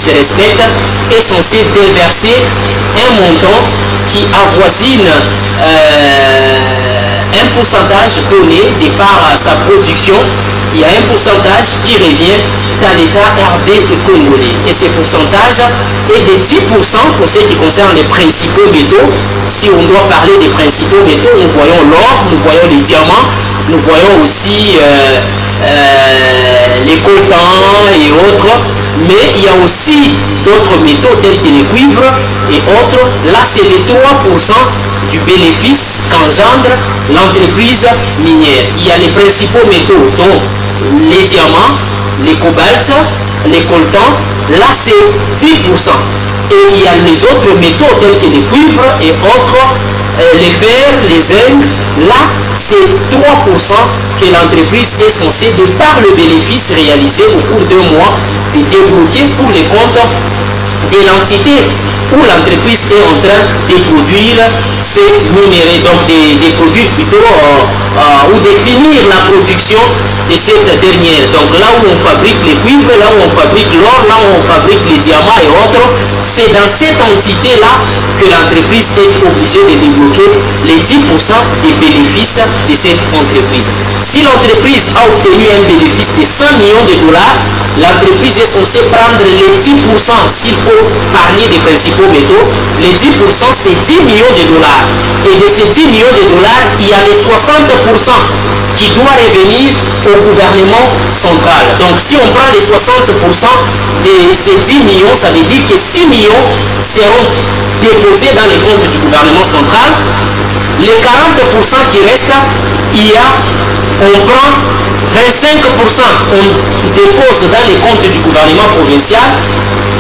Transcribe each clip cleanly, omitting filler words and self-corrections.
se respecte, est censé déverser un montant qui avoisine un pourcentage donné de par sa production. Il y a un pourcentage qui revient dans l'État RD congolais. Et ce pourcentage est de 10% pour ce qui concerne les principaux métaux. Si on doit parler des principaux métaux, nous voyons l'or, nous voyons les diamants, nous voyons aussi les coltans et autres. Mais il y a aussi d'autres métaux tels que les cuivres et autres. Là, c'est les 3% du bénéfice qu'engendre l'entreprise minière. Il y a les principaux métaux, dont les diamants, les cobaltes, les coltans. Là, c'est 10%. Et il y a les autres métaux tels que les cuivres et autres, les fers, les zinc. Là, c'est 3% que l'entreprise est censée, de par le bénéfice réalisé au cours d'un mois, de débloquer pour les comptes de l'entité où l'entreprise est en train de produire ces minéraux, donc des produits plutôt, ou de finir la production de cette dernière. Donc là où on fabrique les cuivres, là où on fabrique l'or, là où on fabrique les diamants et autres, c'est dans cette entité-là que l'entreprise est obligée de débloquer les 10% des bénéfices de cette entreprise. Si l'entreprise a obtenu un bénéfice de 100 millions de dollars, l'entreprise est censée prendre les 10%, s'il faut parler des principaux métaux, les 10% c'est 10 millions de dollars. Et de ces 10 millions de dollars, il y a les 60% qui doivent revenir au gouvernement central. Donc si on prend les 60% de ces 10 millions, ça veut dire que 6 millions seront déposés dans les comptes du gouvernement central. Les 40% qui restent, on prend 25%, on dépose dans les comptes du gouvernement provincial,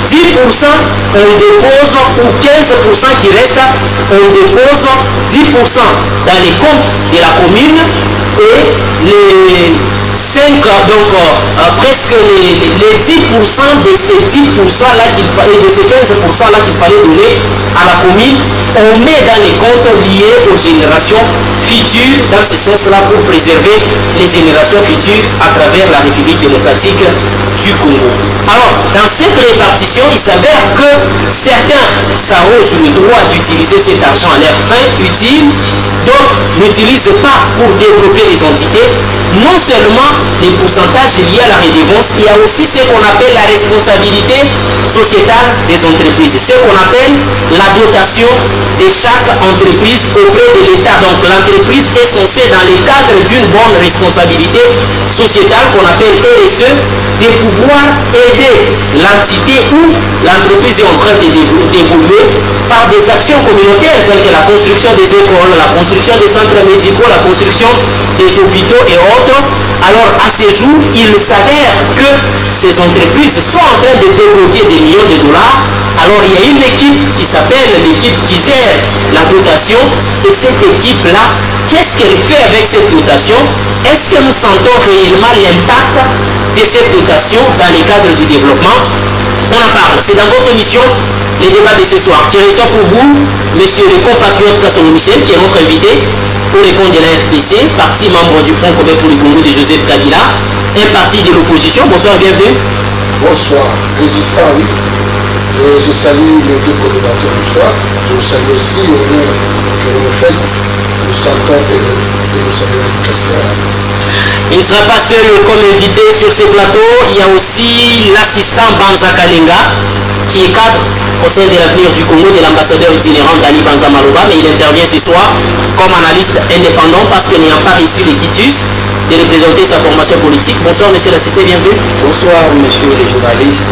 10% on dépose, ou 15% qui reste, on dépose 10% dans les comptes de la commune, et les 5, donc presque les 10% de ces 10% là qu'il fallait, de ces 15% là qu'il fallait donner à la commune, on met dans les comptes liés aux générations futures, dans ce sens-là pour préserver les générations futures à travers la République démocratique du Congo. Alors, dans cette répartition, il s'avère que certains s'arrogent le droit d'utiliser cet argent à leur fin utile, d'autres n'utilisent pas pour développer les entités. Non seulement les pourcentages liés à la redevance, il y a aussi ce qu'on appelle la responsabilité sociétale des entreprises, ce qu'on appelle la dotation de chaque entreprise auprès de l'État. Donc l'entreprise est censée, dans le cadre d'une bonne responsabilité sociétale qu'on appelle RSE, de pouvoir aider l'entité où l'entreprise est en train d'évoluer par des actions communautaires telles que la construction des écoles, la construction des centres médicaux, la construction des hôpitaux et autres. Alors à ce jour, il s'avère que ces entreprises sont en train de débloquer des millions de dollars. Alors il y a une équipe qui s'appelle l'équipe qui gère la dotation, et cette équipe-là, qu'est-ce qu'elle fait avec cette dotation? Est-ce que nous sentons réellement l'impact de cette dotation dans le cadre du développement? On en parle, c'est dans votre émission, les débats de ce soir. Je reçois pour vous monsieur le compatriote Kassono Michel, qui est notre invité pour les comptes de la RPC, parti membre du Front commun pour le Congo de Joseph Kabila, un parti de l'opposition. Bonsoir, bienvenue. Bonsoir, résistant, oui. Et je salue les deux co-débatteurs du soir. Je salue aussi l'honneur que vous me faites. Nous sentons de nous saluer le président. Il ne sera pas seul comme invité sur ce plateau. Il y a aussi l'assistant Banza Kalenga, qui est cadre au sein de l'avenir du Congo de l'ambassadeur itinérant Dali Banza Maloba, mais il intervient ce soir comme analyste indépendant parce qu'il n'a pas reçu le quitus de représenter sa formation politique. Bonsoir monsieur l'assisté, bienvenue. Bonsoir monsieur les journalistes.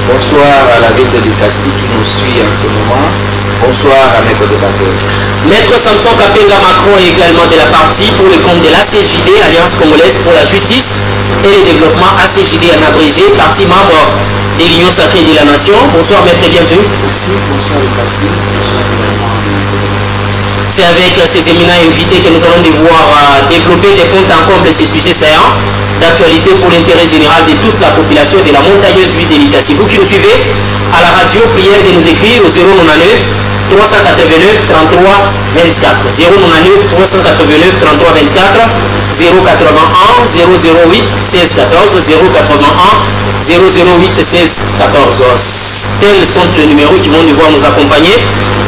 Bonsoir à la ville de Dikasti qui nous suit en ce moment. Bonsoir à mes co-débatteurs. Maître Samson Kapenga Macron est également de la partie pour le compte de l'ACJD, Alliance Congolaise pour la Justice et le Développement, ACJD en abrégé, partie membre de l'Union Sacrée de la Nation. Bonsoir maître, bienvenue. Merci, bonsoir les Kassi. Bonsoir également. C'est avec ces éminents invités que nous allons devoir développer des comptes en comble ces sujets saillants d'actualité pour l'intérêt général de toute la population de la montagneuse ville de Likasi. Vous qui nous suivez à la radio, prière de nous écrire au 099 389 33 24. 099 389 33 24. 081 008 16 14. 081 008 16 14. Tels sont les numéros qui vont devoir nous accompagner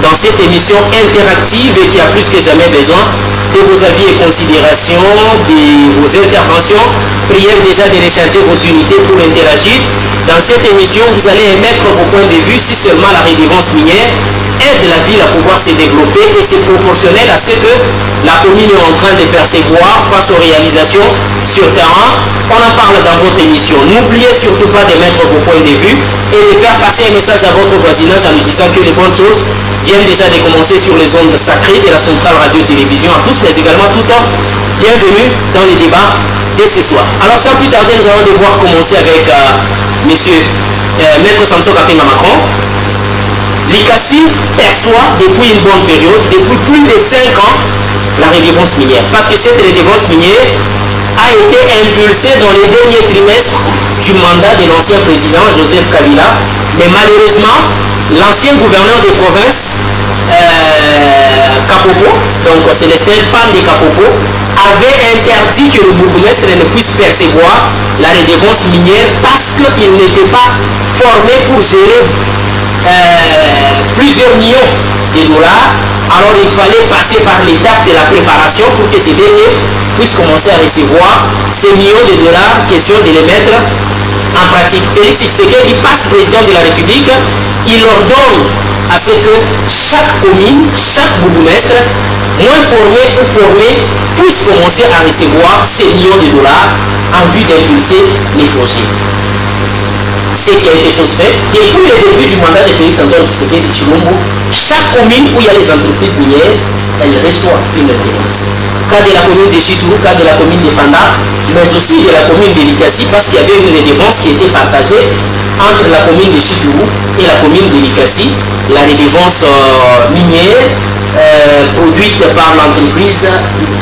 dans cette émission interactive et qui a plus que jamais besoin de vos avis et considérations, de vos interventions. Priez déjà de recharger vos unités pour interagir. Dans cette émission, vous allez émettre vos points de vue si seulement la redevance minière aide la ville à pouvoir se développer et c'est proportionnel à ce que la commune est en train de percevoir face aux réalisations sur terrain. On en parle dans votre émission. N'oubliez surtout pas de mettre vos points de vue et de faire passer un message à votre voisinage en lui disant que les bonnes choses viennent déjà de commencer sur les ondes sacrées de la centrale radio-télévision à tous, mais également tout temps. Bienvenue dans les débats de ce soir. Alors sans plus tarder, nous allons devoir commencer avec monsieur Maître Samson Kapinga Macron. L'ICACI perçoit depuis une bonne période, depuis plus de 5 ans, la redevance minière. Parce que cette redevance minière a été impulsée dans les derniers trimestres du mandat de l'ancien président Joseph Kabila. Mais malheureusement, l'ancien gouverneur des provinces, Kapopo, donc c'est le Saint-Pan de Kapopo, avait interdit que le bourgmestre ne puisse percevoir la redevance minière parce qu'il n'était pas formé pour gérer plusieurs millions de dollars. Alors il fallait passer par l'étape de la préparation pour que ces derniers puissent commencer à recevoir ces millions de dollars, question de les mettre en pratique. Félix Tshisekedi passe président de la République, il ordonne à ce que chaque commune, chaque bourgmestre, moins formé ou formé, puisse commencer à recevoir ces millions de dollars en vue d'impulser les projets. Ce qui a été chose faite. Depuis le début du mandat de Félix Antoine Tshisekedi Tshilombo, chaque commune où il y a les entreprises minières, elle reçoit une redevance. Cas de la commune de Chitourou, cas de la commune de Panda, mais aussi de la commune de Likasi, parce qu'il y avait une redevance qui était partagée entre la commune de Chitourou et la commune de Likasi, la redevance minière produite par l'entreprise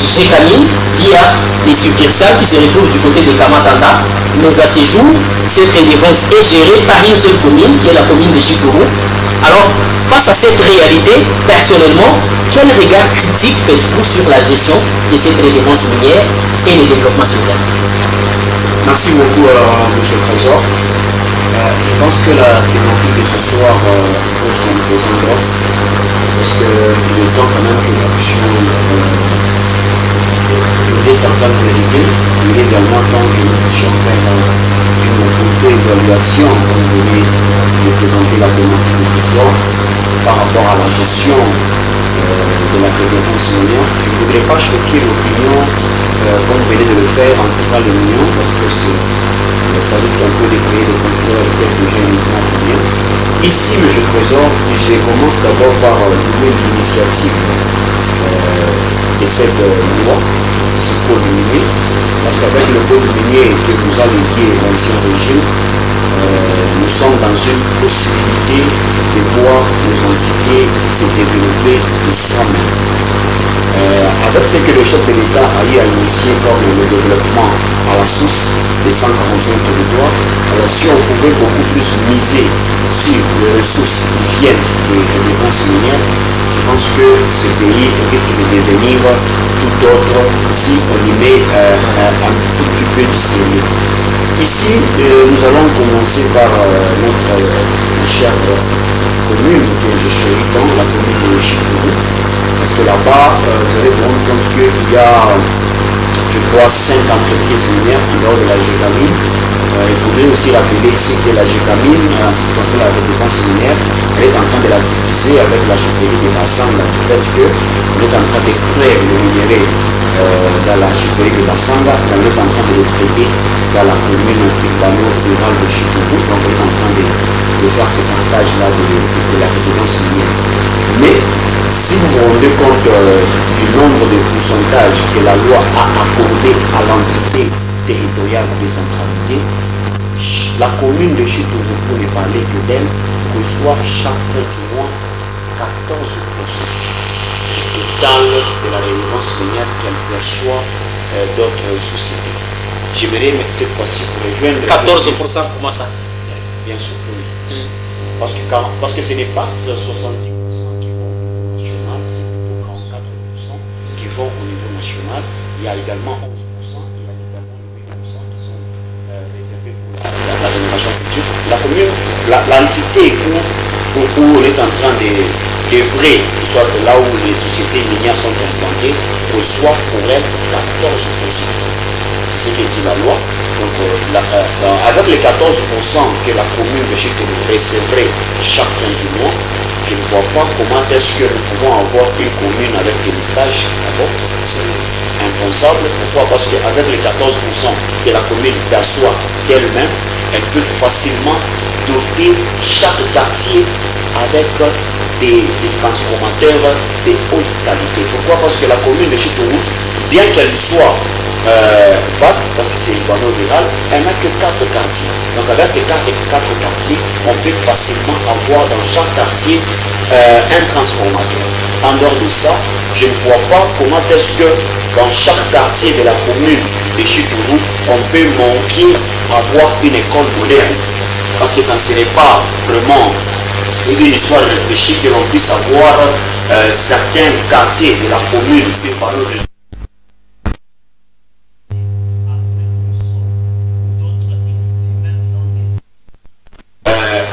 Gécamine qui a des succursales qui se retrouvent du côté de Kamatanda. Mais à ce jour, cette redevance est gérée par une seule commune qui est la commune de Chitourou. Alors, face à cette réalité, personnellement, quel regard critique faites-vous sur la gestion de cette redevance minière et le développement social? Merci beaucoup, M. le Trésor. Je pense que la thématique de ce soir pose son présent droit, parce qu'il est temps quand même que nous puissions aider certaines vérités. Il est également temps que nous puissions faire une auto-évaluation avant de venir nous présenter la thématique de ce soir par rapport à la gestion de la redevance minière. Je ne voudrais pas choquer l'opinion comme vous venez de le faire en citant l'opinion, parce que ça risque un peu de créer des conflits avec quelques gens uniquement opinion. Ici, M. le Trésor, je commence d'abord par louer l'initiative de cette loi, ce code minier, parce qu'avec le code minier que vous avez lié à l'ancien régime, nous sommes dans une possibilité de voir nos entités se développer de soi-même. Avec ce que le chef de l'État a eu à initier comme le développement à la source des 145 territoires, alors si on pouvait beaucoup plus miser sur les ressources qui viennent des redevances minières, je pense que ce pays risque de devenir tout autre si on y met un tout petit peu de sérieux. Ici, nous allons commencer par notre chère commune que je chéris tant, la commune de Chitourou. Parce que là-bas, vous allez vous rendre compte qu'il y a, je crois, 5 entreprises minières qui donnent de la Gécamine. Il faudrait aussi rappeler ici que la Gécamine, en ce qui concerne la redevance minière, elle est en train de la diviser avec la chefferie de Bassanga. Du fait qu'on est en train d'extraire le minerai dans la chefferie de Bassanga, et on est en train de le traiter dans la commune urbano-rurale de Chitourou. Donc on est en train de faire ce partage-là de la redevance minière. Mais si vous vous rendez compte du nombre de pourcentages que la loi a accordé à l'entité territoriale décentralisée, la commune de Chitourou, pour ne parler que d'elle, reçoit chaque fin du mois 14% du total de la redevance minière qu'elle perçoit d'autres sociétés. J'aimerais cette fois-ci pour rejoindre... 14%, comment ça? Bien sûr, oui. Parce que ce n'est pas 70% qui vont il y a également 11%, il y a également 8% qui sont réservés pour la génération future. La commune, l'entité où on est en train d'œuvrer, soit là où les sociétés minières sont implantées, reçoit pour elle 14%. C'est ce que dit la loi. Donc, avec les 14% que la commune de Chitourou recevrait chaque fin du mois, je ne vois pas comment est-ce que nous pouvons avoir une commune avec des listages. D'abord, c'est impensable. Pourquoi? Parce qu'avec les 14% que la commune perçoit d'elle-même, elle peut facilement doter chaque quartier avec des transformateurs de haute qualité. Pourquoi? Parce que la commune de Chitourou, bien qu'elle soit vaste, parce que c'est une bandeau rurale, elle n'a que 4 quartiers. Donc avec ces 4 quartiers, on peut facilement avoir dans chaque quartier un transformateur. En dehors de ça, je ne vois pas comment est-ce que dans chaque quartier de la commune de Chitourou, on peut manquer avoir une école moderne. Parce que ça ne serait pas vraiment une histoire réfléchie que l'on puisse avoir certains quartiers de la commune et par le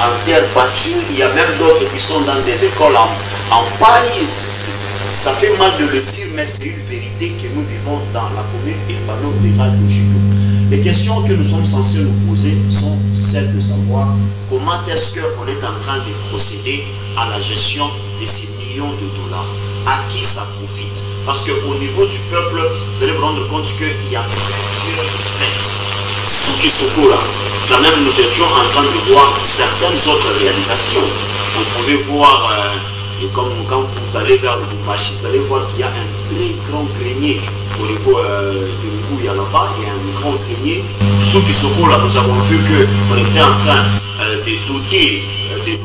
en terre battue, il y a même d'autres qui sont dans des écoles en paille. Ça fait mal de le dire, mais c'est une vérité que nous vivons dans la commune urbano-rurale de Chitourou. Les questions que nous sommes censés nous poser sont celles de savoir comment est-ce qu'on est en train de procéder à la gestion de ces millions de dollars. À qui ça profite? Parce qu'au niveau du peuple, vous allez vous rendre compte qu'il y a plusieurs pertes. Qui se courent. Quand même, nous étions en train de voir certaines autres réalisations. On pouvait voir, et comme quand vous allez vers le Bumbashi, vous allez voir qu'il y a un très grand grenier au niveau de Ngouya là-bas. Il y a un grand grenier. Sous Kisoko, là, nous avons vu qu'on était en train de doter des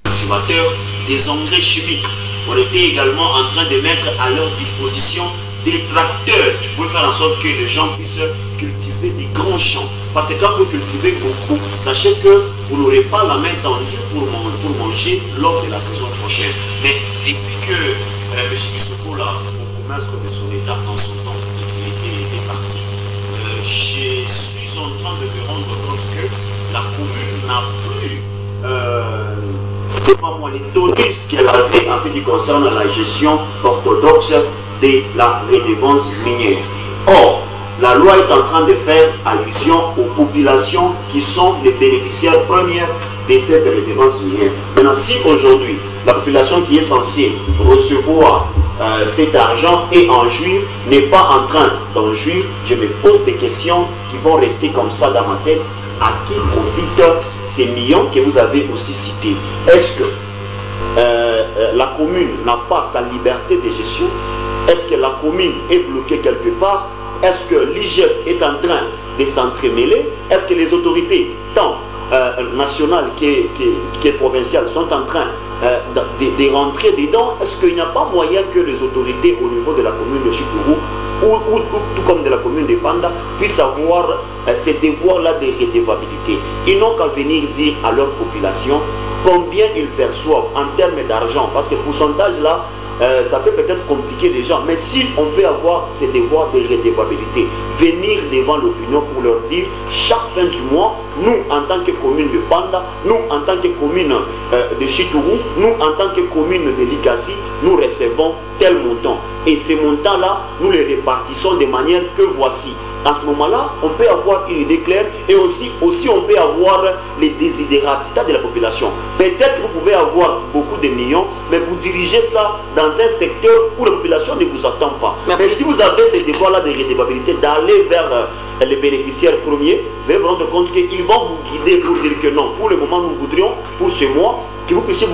cultivateurs des engrais chimiques. On était également en train de mettre à leur disposition des tracteurs qui peuvent faire en sorte que les gens puissent cultiver des grands champs. Parce que quand vous cultivez beaucoup, sachez que vous n'aurez pas la main tendue pour manger lors de la saison prochaine. Mais depuis que M. Kisoko, là, au commerce de son état en son temps, il était parti, je suis en train de me rendre compte que la commune n'a plus c'est pas moi les tonus qu'elle avait en ce qui concerne la gestion orthodoxe de la redevance minière. Or, la loi est en train de faire allusion aux populations qui sont les bénéficiaires premières de cette redevance minière. Maintenant, si aujourd'hui, la population qui est censée recevoir cet argent et en jouir n'est pas en train d'en jouir, je me pose des questions qui vont rester comme ça dans ma tête. À qui profitent ces millions que vous avez aussi cités? Est-ce que la commune n'a pas sa liberté de gestion? Est-ce que la commune est bloquée quelque part? Est-ce que l'IGF est en train de s'entremêler? Est-ce que les autorités, tant nationales que provinciales, sont en train de rentrer dedans? Est-ce qu'il n'y a pas moyen que les autorités au niveau de la commune de Chitourou ou tout comme de la commune de Panda puissent avoir ces devoirs-là de redevabilité? Ils n'ont qu'à venir dire à leur population combien ils perçoivent en termes d'argent, parce que le pourcentage-là, ça peut peut-être compliquer les gens, mais si on peut avoir ces devoirs de redevabilité, venir devant l'opinion pour leur dire chaque fin du mois, nous en tant que commune de Panda, nous en tant que commune de Chitourou, nous en tant que commune de Likasi, nous recevons tel montant. Et ces montants-là, nous les répartissons de manière que voici. À ce moment-là, on peut avoir une idée claire et aussi on peut avoir les désidérata de la population. Peut-être vous pouvez avoir beaucoup de millions, mais vous dirigez ça dans un secteur où la population ne vous attend pas. Merci. Mais si vous avez ces devoirs-là de redevabilité, d'aller vers les bénéficiaires premiers, vous allez vous rendre compte qu'ils vont vous guider pour dire que non, pour le moment nous voudrions, pour ce mois, que vous puissiez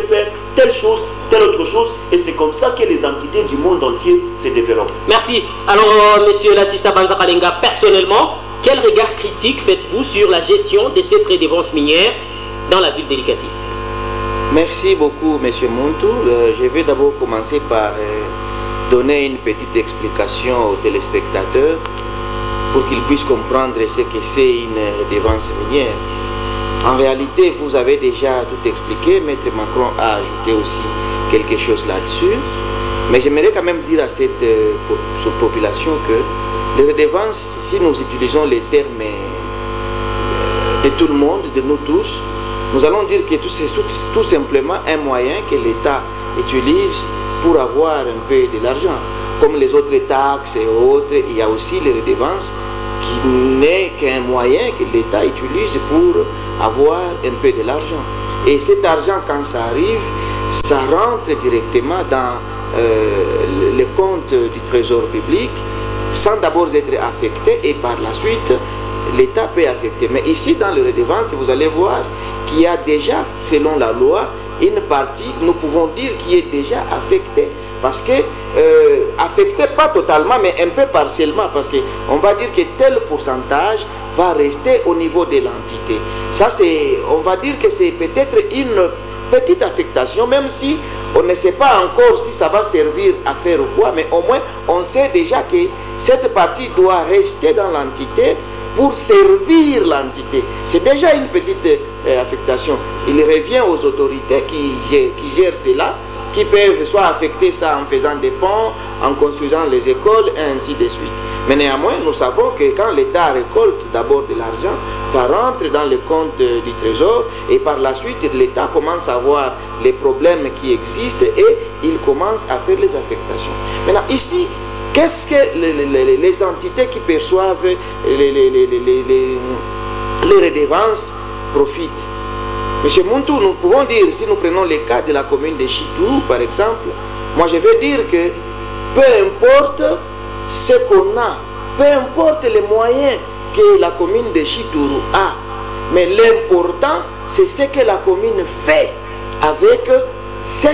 faire telle chose, telle autre chose, et c'est comme ça que les entités du monde entier se développent. Merci. Alors, monsieur l'assistant Banza Kalenga, personnellement, quel regard critique faites-vous sur la gestion de cette redevance minière dans la ville de Likasi? Merci beaucoup, monsieur Muntu. Je vais d'abord commencer par donner une petite explication aux téléspectateurs pour qu'ils puissent comprendre ce que c'est une redevance minière. En réalité, vous avez déjà tout expliqué. Maître Macron a ajouté aussi quelque chose là-dessus. Mais j'aimerais quand même dire à cette population que les redevances, si nous utilisons les termes de tout le monde, de nous tous, nous allons dire que c'est tout simplement un moyen que l'État utilise pour avoir un peu de l'argent. Comme les autres taxes et autres, il y a aussi les redevances qui n'est qu'un moyen que l'État utilise pour avoir un peu de l'argent. Et cet argent, quand ça arrive, ça rentre directement dans le compte du trésor public sans d'abord être affecté, et par la suite l'État peut affecter. Mais ici dans les redevances, vous allez voir qu'il y a déjà, selon la loi, une partie, nous pouvons dire, qui est déjà affectée. Parce que, affecté pas totalement, mais un peu partiellement, parce qu'on va dire que tel pourcentage va rester au niveau de l'entité. Ça, on va dire que c'est peut-être une petite affectation, même si on ne sait pas encore si ça va servir à faire ou quoi, mais au moins on sait déjà que cette partie doit rester dans l'entité pour servir l'entité. C'est déjà une petite affectation. Il revient aux autorités qui gèrent cela, qui peuvent soit affecter ça en faisant des ponts, en construisant les écoles, et ainsi de suite. Mais néanmoins, nous savons que quand l'État récolte d'abord de l'argent, ça rentre dans le compte du trésor, et par la suite, l'État commence à voir les problèmes qui existent et il commence à faire les affectations. Maintenant, ici, qu'est-ce que les entités qui perçoivent les redevances profitent? Monsieur Muntu, nous pouvons dire, si nous prenons le cas de la commune de Chitourou, par exemple, moi je veux dire que peu importe ce qu'on a, peu importe les moyens que la commune de Chitourou a, mais l'important, c'est ce que la commune fait avec ce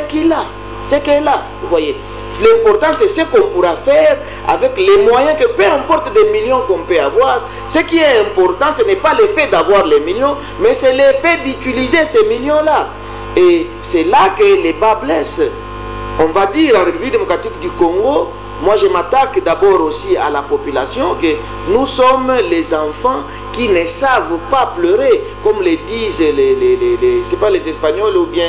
qu'elle a, vous voyez. L'important, c'est ce qu'on pourra faire avec les moyens que, peu importe des millions qu'on peut avoir, ce qui est important, ce n'est pas le fait d'avoir les millions, mais c'est le fait d'utiliser ces millions-là. Et c'est là que les bas blessent. On va dire en République démocratique du Congo, moi je m'attaque d'abord aussi à la population, que nous sommes les enfants qui ne savent pas pleurer, comme le disent c'est pas les Espagnols ou bien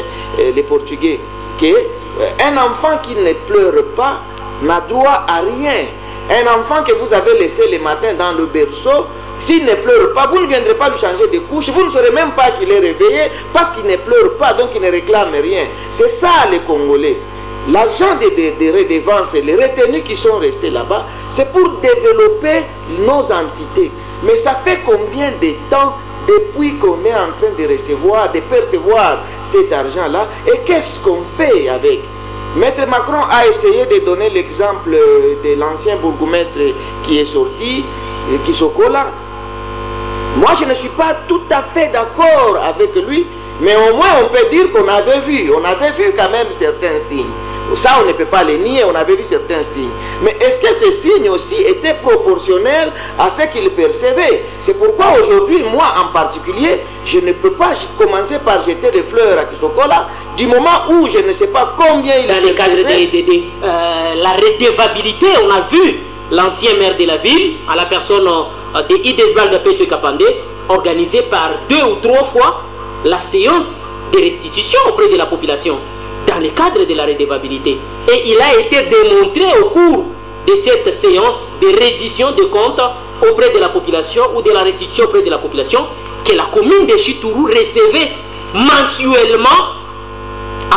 les Portugais, que un enfant qui ne pleure pas n'a droit à rien. Un enfant que vous avez laissé le matin dans le berceau, s'il ne pleure pas, vous ne viendrez pas lui changer de couche, vous ne saurez même pas qu'il est réveillé parce qu'il ne pleure pas, donc il ne réclame rien. C'est ça les Congolais. L'argent des redevances, les retenues qui sont restés là-bas, c'est pour développer nos entités. Mais ça fait combien de temps depuis qu'on est en train de recevoir, de percevoir cet argent-là, et qu'est-ce qu'on fait avec? Maître Macron a essayé de donner l'exemple de l'ancien bourgmestre qui est sorti, Kisokola. Moi, je ne suis pas tout à fait d'accord avec lui, mais au moins on peut dire qu'on avait vu quand même certains signes. Ça, on ne peut pas les nier, on avait vu certains signes. Mais est-ce que ces signes aussi étaient proportionnels à ce qu'il percevait? C'est pourquoi aujourd'hui, moi en particulier, je ne peux pas commencer par jeter des fleurs à Kisokola du moment où je ne sais pas combien il a. Dans le cadre de la redevabilité, on a vu l'ancien maire de la ville, à la personne de Idesbalda Petue Kapande, organisé par 2 ou 3 fois la séance de restitution auprès de la population, dans le cadre de la redevabilité. Et il a été démontré au cours de cette séance de reddition de comptes auprès de la population ou de la restitution auprès de la population que la commune de Chitourou recevait mensuellement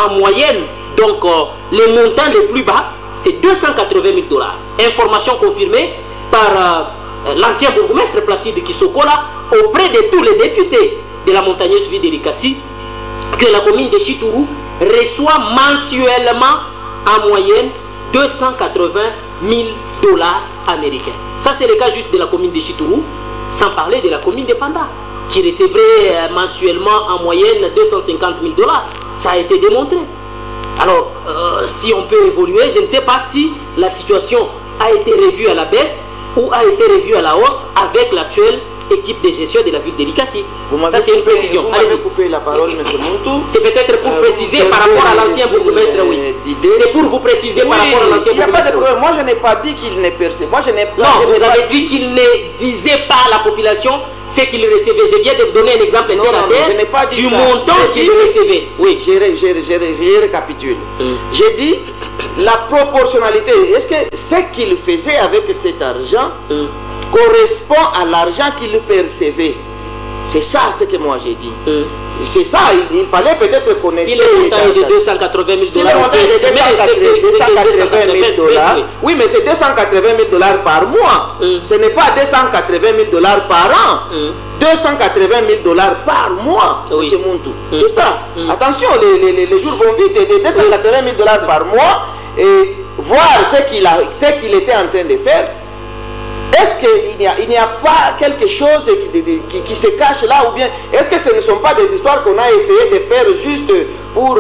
en moyenne. Donc le montant le plus bas, c'est 280 000 $. Information confirmée par l'ancien bourgmestre Placide Kisokola auprès de tous les députés de la montagneuse ville de Likasi, que la commune de Chitourou reçoit mensuellement en moyenne 280 000 $ américains. Ça, c'est le cas juste de la commune de Chitourou, sans parler de la commune de Panda, qui recevrait mensuellement en moyenne 250 000 $. Ça a été démontré. Alors, si on peut évoluer, je ne sais pas si la situation a été revue à la baisse ou a été revue à la hausse avec l'actuelle équipe de gestion de la ville de Likasi. Ça, c'est une précision. Vous m'avez coupé la parole, M. Muntu. C'est peut-être pour préciser par rapport à l'ancien bourgmestre, oui. C'est pour vous préciser par rapport à l'ancien bourgmestre. Il n'y a pas de problème. Moi, je n'ai pas dit qu'il ne percevait. Moi, je n'ai pas. Non, vous avez dit qu'il ne disait pas à la population ce qu'il recevait. Je viens de donner un exemple terre à terre du montant qu'il recevait. Oui, je récapitule. J'ai dit la proportionnalité, est-ce que ce qu'il faisait avec cet argent correspond à l'argent qu'il percevait? C'est ça ce que moi j'ai dit. C'est ça, il fallait peut-être connaître. Si le montant est de 280 000 $, si le montant est de 280 000 $, oui, mais c'est 280 000 $ par mois. Ce n'est pas 280 000 $ par an. 280 000 $ par mois, oui. M. Muntu. C'est ça. Attention, les jours vont vite. 280 000 $ par mois et voir ce qu'il était en train de faire. Est-ce qu'il n'y a pas quelque chose qui se cache là, ou bien est-ce que ce ne sont pas des histoires qu'on a essayé de faire juste pour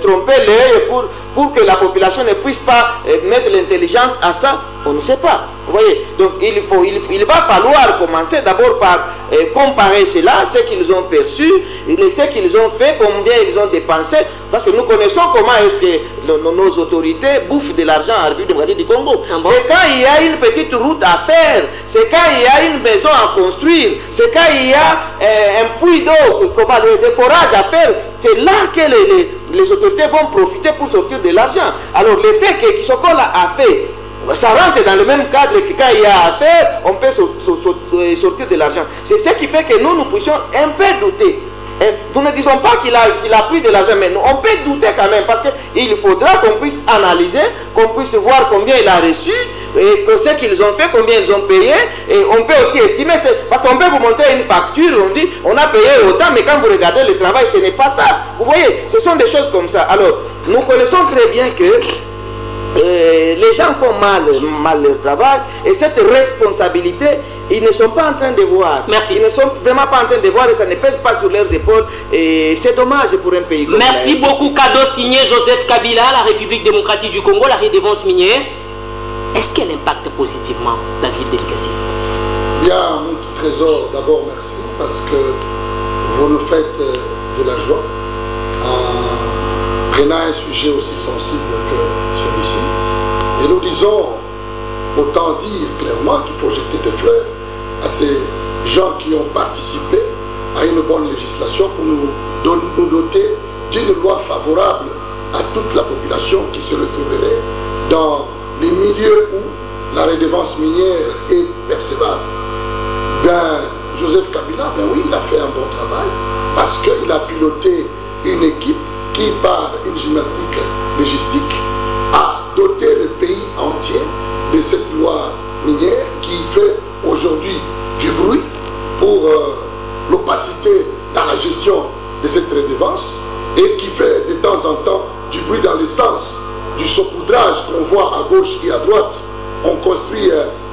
tromper l'œil, pour que la population ne puisse pas mettre l'intelligence à ça? On ne sait pas. Vous voyez? Donc il va falloir commencer d'abord par comparer cela, ce qu'ils ont perçu, ce qu'ils ont fait, combien ils ont dépensé, parce que nous connaissons comment est-ce que nos autorités bouffent de l'argent à la République démocratique du Congo. C'est quand il y a une petite route à faire, c'est quand il y a une maison à construire, c'est quand il y a un puits d'eau, des forages à faire, c'est là que les autorités vont profiter pour sortir de l'argent. Alors le fait que Kisokol a fait, ça rentre dans le même cadre que quand il y a à faire, on peut sortir de l'argent. C'est ce qui fait que nous puissions un peu douter. Nous ne disons pas qu'il a pris de l'argent, mais on peut douter quand même, parce qu'il faudra qu'on puisse analyser, qu'on puisse voir combien il a reçu, et ce qu'ils ont fait, combien ils ont payé, et on peut aussi estimer, parce qu'on peut vous montrer une facture, on dit on a payé autant, mais quand vous regardez le travail, ce n'est pas ça. Vous voyez, ce sont des choses comme ça. Alors, nous connaissons très bien que les gens font mal leur travail, et cette responsabilité, ils ne sont pas en train de voir. Merci. Ils ne sont vraiment pas en train de voir, et ça ne pèse pas sur leurs épaules, et c'est dommage pour un pays comme Merci beaucoup. Cadeau signé Joseph Kabila, la République démocratique du Congo, la redevance minière. Est-ce qu'elle impacte positivement la ville d'Elikasi? Bien, mon tout trésor, d'abord merci, parce que vous nous faites de la joie en prenant un sujet aussi sensible que celui-ci. Et nous disons, autant dire clairement qu'il faut jeter des fleurs à ces gens qui ont participé à une bonne législation pour nous doter d'une loi favorable à toute la population qui se retrouverait dans les milieux où la redevance minière est percevable. Ben, Joseph Kabila, ben oui, il a fait un bon travail parce qu'il a piloté une équipe qui, par une gymnastique logistique, a doté le pays entier de cette loi minière qui fait aujourd'hui du bruit pour l'opacité dans la gestion de cette redevance et qui fait de temps en temps du bruit dans le sens du saupoudrage qu'on voit à gauche et à droite. On construit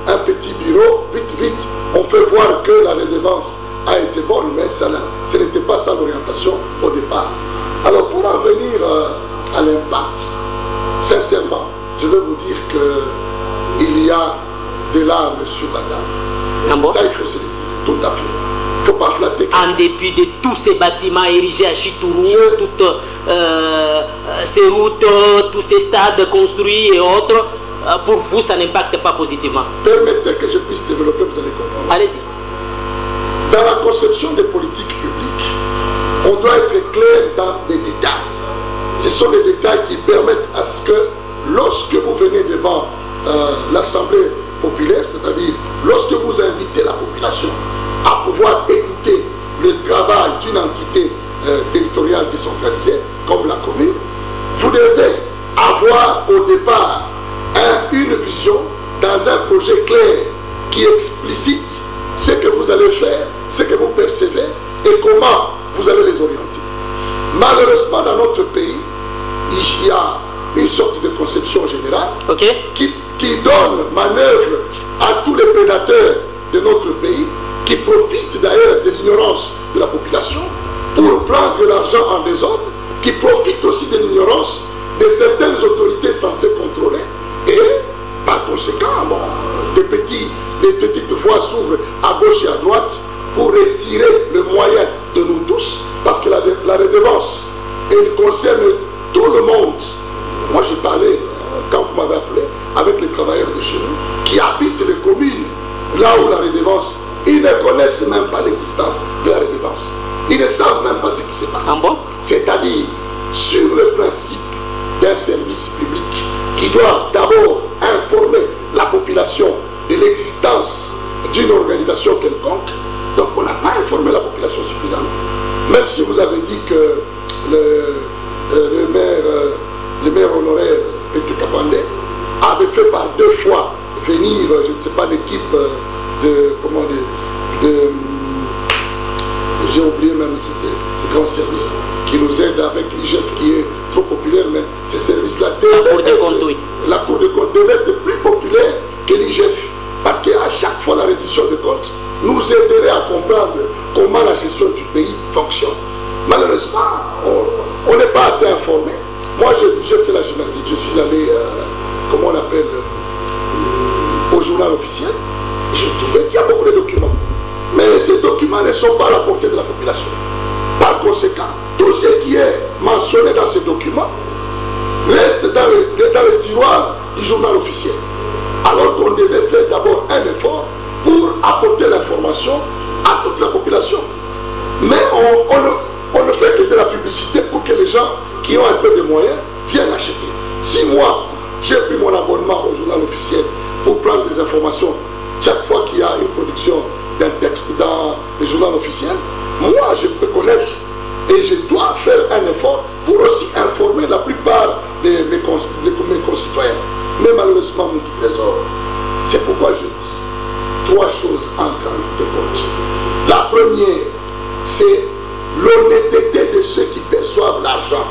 un petit bureau, vite, on fait voir que la redevance a été bonne, mais ce n'était pas ça l'orientation au départ. Alors pour en venir à l'impact, sincèrement, je vais vous dire qu'il y a des larmes sur la table. Ah bon? Ça, il faut se le dire, tout à fait. Il ne faut pas flatter. En dépit de tous ces bâtiments érigés à Chitourou, toutes ces routes, tous ces stades construits et autres, pour vous, ça n'impacte pas positivement? Permettez que je puisse développer, vous allez comprendre. Allez-y. Dans la conception des politiques publiques, on doit être clair dans les détails. Ce sont les détails qui permettent à ce que, lorsque vous venez devant l'Assemblée populaire, c'est-à-dire lorsque vous invitez la population à pouvoir écouter le travail d'une entité territoriale décentralisée, comme la commune, vous devez avoir au départ une vision dans un projet clair qui explicite ce que vous allez faire, ce que vous percevez et comment vous allez les orienter. Malheureusement, dans notre pays, il y a une sorte de conception générale qui donne manœuvre à tous les prédateurs de notre pays, qui profitent d'ailleurs de l'ignorance de la population pour prendre l'argent en désordre, qui profitent aussi de l'ignorance de certaines autorités censées contrôler. Et par conséquent, des petites voies s'ouvrent à gauche et à droite pour retirer le moyen de nous tous, parce que la redevance, elle concerne tout le monde. Moi, j'ai parlé, quand vous m'avez appelé, avec les travailleurs de chez nous, qui habitent les communes, là où la redevance, ils ne connaissent même pas l'existence de la redevance. Ils ne savent même pas ce qui se passe. Ah bon? C'est-à-dire, sur le principe d'un service public qui doit d'abord informer la population de l'existence d'une organisation quelconque. Donc on n'a pas informé la population suffisamment. Même si vous avez dit que le maire honoraire Petu Kapande avait fait par 2 fois venir, je ne sais pas, l'équipe j'ai oublié même ces grands services qui nous aident avec l'IGF qui est trop populaire, mais ces services-là la Cour de compte devait être plus populaire que l'IGF, parce qu'à chaque fois la reddition de comptes nous aiderait à comprendre comment la gestion du pays fonctionne. Malheureusement, on n'est pas assez informé. Moi, j'ai fait la gymnastique, je suis allé, comment on appelle, au journal officiel. Je trouvais qu'il y a beaucoup de documents. Mais ces documents ne sont pas à la portée de la population. Par conséquent, tout ce qui est mentionné dans ces documents reste dans le tiroir du journal officiel. Alors qu'on devait faire d'abord un effort pour apporter l'information à toute la population. Mais on ne fait que de la publicité pour que les gens qui ont un peu de moyens viennent acheter. Si moi, j'ai pris mon abonnement au journal officiel pour prendre des informations chaque fois qu'il y a une production d'un texte dans le journal officiel, moi je peux connaître et je dois faire un effort pour aussi informer la plupart de mes concitoyens. Mais malheureusement, mon trésor, c'est pourquoi je dis 3 choses en grande de compte. La première, c'est l'honnêteté de ceux qui perçoivent l'argent.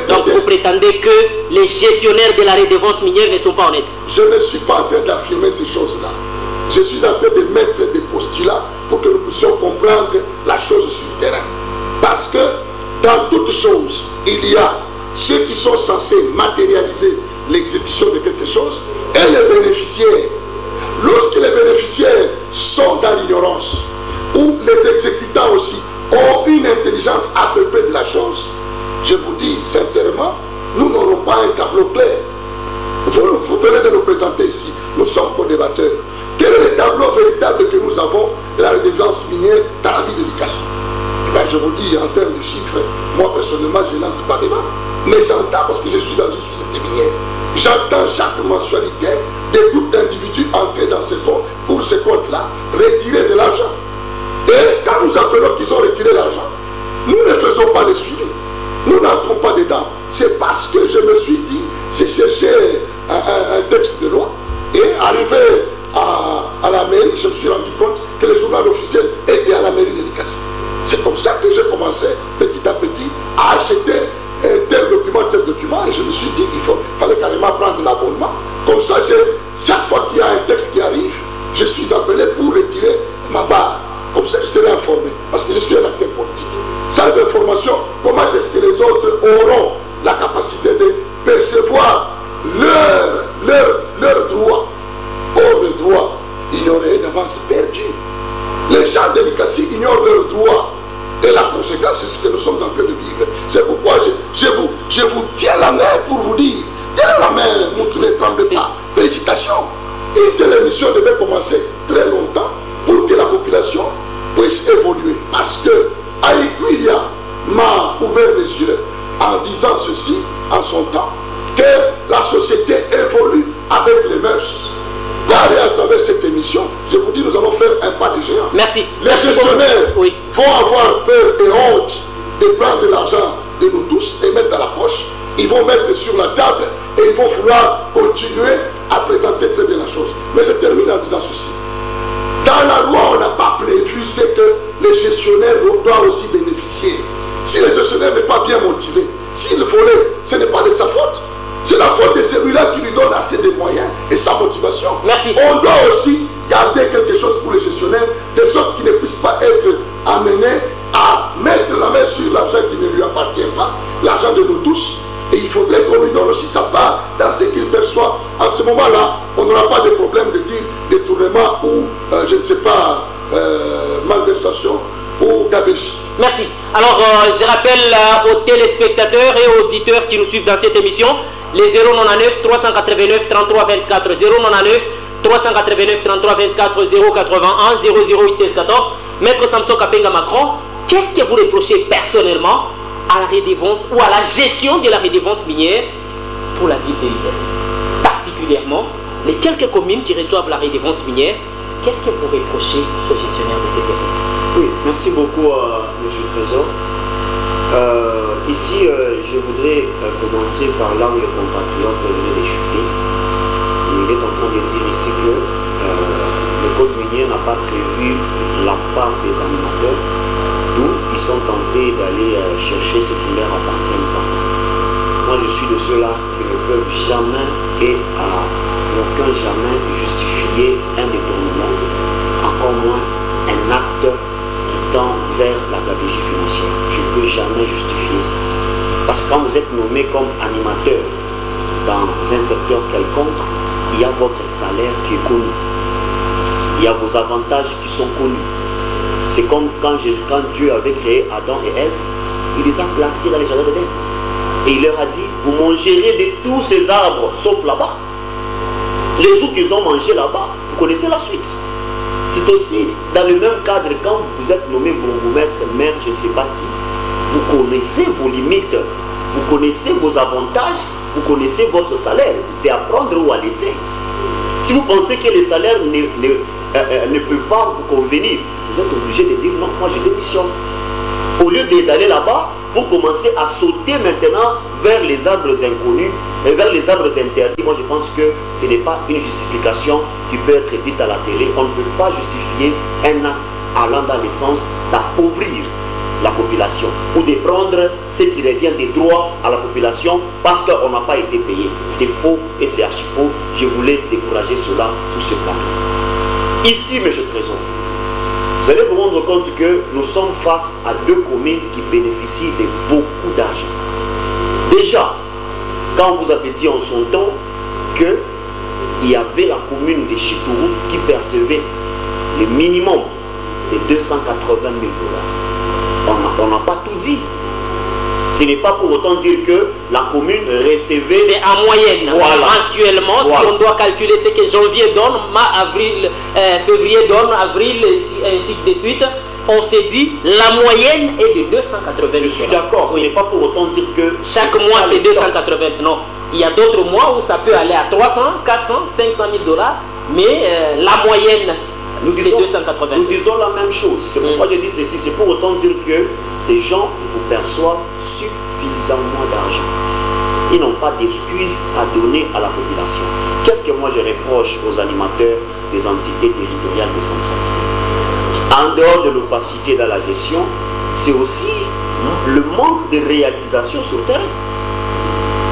Donc vous prétendez que les gestionnaires de la redevance minière ne sont pas honnêtes? Je ne suis pas en train d'affirmer ces choses-là. Je suis en train de mettre des postulats pour que nous puissions comprendre la chose sur le terrain. Parce que dans toute chose, il y a ceux qui sont censés matérialiser l'exécution de quelque chose et les bénéficiaires. Lorsque les bénéficiaires sont dans l'ignorance, ou les exécutants aussi ont une intelligence à peu près de la chose, je vous dis sincèrement, nous n'aurons pas un tableau clair. Vous venez de nous présenter ici, nous sommes co-débatteurs. Quel est le tableau véritable que nous avons de la redevance minière dans la ville de Likasi? Eh bien, je vous dis, en termes de chiffres, moi personnellement, je n'entre pas dedans. Mais j'entends parce que je suis dans une société minière. J'entends chaque mensualité des groupes d'individus entrer dans ce compte, pour ce compte-là, retirer de l'argent. Et quand nous appelons qu'ils ont retiré l'argent, nous ne faisons pas le suivi. Nous n'entrons pas dedans. C'est parce que je me suis dit, j'ai cherché un texte de loi et arrivé à la mairie, je me suis rendu compte que le journal officiel était à la mairie de Likasi. C'est comme ça que j'ai commencé petit à petit à acheter tel document et je me suis dit qu'il fallait carrément prendre l'abonnement. Comme ça, chaque fois qu'il y a un texte qui arrive, je suis appelé pour retirer ma part. Comme ça, je serai informé parce que je suis un acteur politique. Sans information, comment est-ce que les autres auront la capacité de percevoir leurs droits? Or, le droit ignoré une avance perdue. Les gens de Likasi ignorent leurs droits. Et la conséquence, c'est ce que nous sommes en train de vivre. C'est pourquoi je vous tiens la main pour vous dire, tenez la main, ne tremblez pas. Félicitations. Une telle émission devait commencer très longtemps pour que la population puisse évoluer. Parce que Aïkouilia m'a ouvert les yeux en disant ceci en son temps, que la société évolue avec les mœurs. Allez à travers cette émission, je vous dis, nous allons faire un pas de géant. Merci. Les gestionnaires vont avoir peur et honte de prendre de l'argent de nous tous et mettre dans la poche. Ils vont mettre sur la table et ils vont vouloir continuer à présenter très bien la chose. Mais je termine en disant ceci. Dans la loi, on n'a pas prévu ce que les gestionnaires doivent aussi bénéficier. Si le gestionnaire n'est pas bien motivé, s'il volait, ce n'est pas de sa faute. C'est la faute de celui-là qui lui donne assez de moyens et sa motivation. Merci. On doit aussi garder quelque chose pour les gestionnaires, de sorte qu'ils ne puissent pas être amenés à mettre la main sur l'argent qui ne lui appartient pas, l'argent de nous tous. Et il faudrait qu'on lui donne aussi sa part dans ce qu'il perçoit. En ce moment-là, on n'aura pas de problème de dire détournement ou, je ne sais pas, malversation ou gabégie. Merci. Alors, je rappelle aux téléspectateurs et aux auditeurs qui nous suivent dans cette émission, les 099 389 33 24, 099 389 33 24, 081 008 14. Maître Samson Kapenga Macron, qu'est-ce que vous reprochez personnellement à la redevance ou à la gestion de la redevance minière pour la ville de l'IDC. Particulièrement, les quelques communes qui reçoivent la redevance minière, qu'est-ce que vous reprochez aux gestionnaires de ces territoires? Oui, merci beaucoup à M. le Trésor. Ici, je voudrais commencer par là où le compatriote venait d'échouer. Il est en train de dire ici que le code minier n'a pas prévu la part des animateurs, d'où ils sont tentés d'aller chercher ce qui leur appartient pas. Moi, je suis de ceux-là qui ne peuvent jamais et à aucun jamais justifier un détournement, encore moins un acte qui tend vers la gabegie financière. Je ne peux jamais justifier ça. Parce que quand vous êtes nommé comme animateur dans un secteur quelconque, il y a votre salaire qui est connu. Il y a vos avantages qui sont connus. C'est comme quand Dieu avait créé Adam et Ève, il les a placés dans les jardins d'Éden. Et il leur a dit, vous mangerez de tous ces arbres, sauf là-bas. Les jours qu'ils ont mangé là-bas, vous connaissez la suite. C'est aussi dans le même cadre, quand vous êtes nommé bourgmestre, maire, je ne sais pas qui, vous connaissez vos limites, vous connaissez vos avantages, vous connaissez votre salaire. C'est à prendre ou à laisser. Si vous pensez que le salaire ne peut pas vous convenir, vous êtes obligé de dire non, moi je démissionne. Au lieu d'aller là-bas, pour commencer à sauter maintenant vers les arbres inconnus et vers les arbres interdits, moi je pense que ce n'est pas une justification qui peut être dite à la télé. On ne peut pas justifier un acte allant dans le sens d'appauvrir la population ou de prendre ce qui revient des droits à la population parce qu'on n'a pas été payé. C'est faux et c'est archi faux. Je voulais décourager cela sur ce plateau. Ici, M. Trésor, vous allez vous rendre compte que nous sommes face à deux communes qui bénéficient de beaucoup d'argent. Déjà, quand vous avez dit en son temps qu'il y avait la commune de Chitourou qui percevait le minimum de 280 000 $. On n'a pas tout dit. Ce n'est pas pour autant dire que la commune recevait... C'est en moyenne, voilà. Mensuellement, Voilà. Si on doit calculer ce que janvier donne, février donne, avril, ainsi de suite, on s'est dit la moyenne est de 280 000 $. Je suis d'accord, ce n'est pas pour autant dire que... Chaque mois c'est 280 000 $. Non, il y a d'autres mois où ça peut aller à 300, 400, 500 000 $, mais la moyenne... C'est 280 000. Nous disons la même chose. C'est pourquoi je dis ceci. C'est pour autant dire que ces gens vous perçoivent suffisamment d'argent. Ils n'ont pas d'excuses à donner à la population. Qu'est-ce que moi je reproche aux animateurs des entités territoriales décentralisées? En dehors de l'opacité dans la gestion, c'est aussi le manque de réalisation sur le terrain.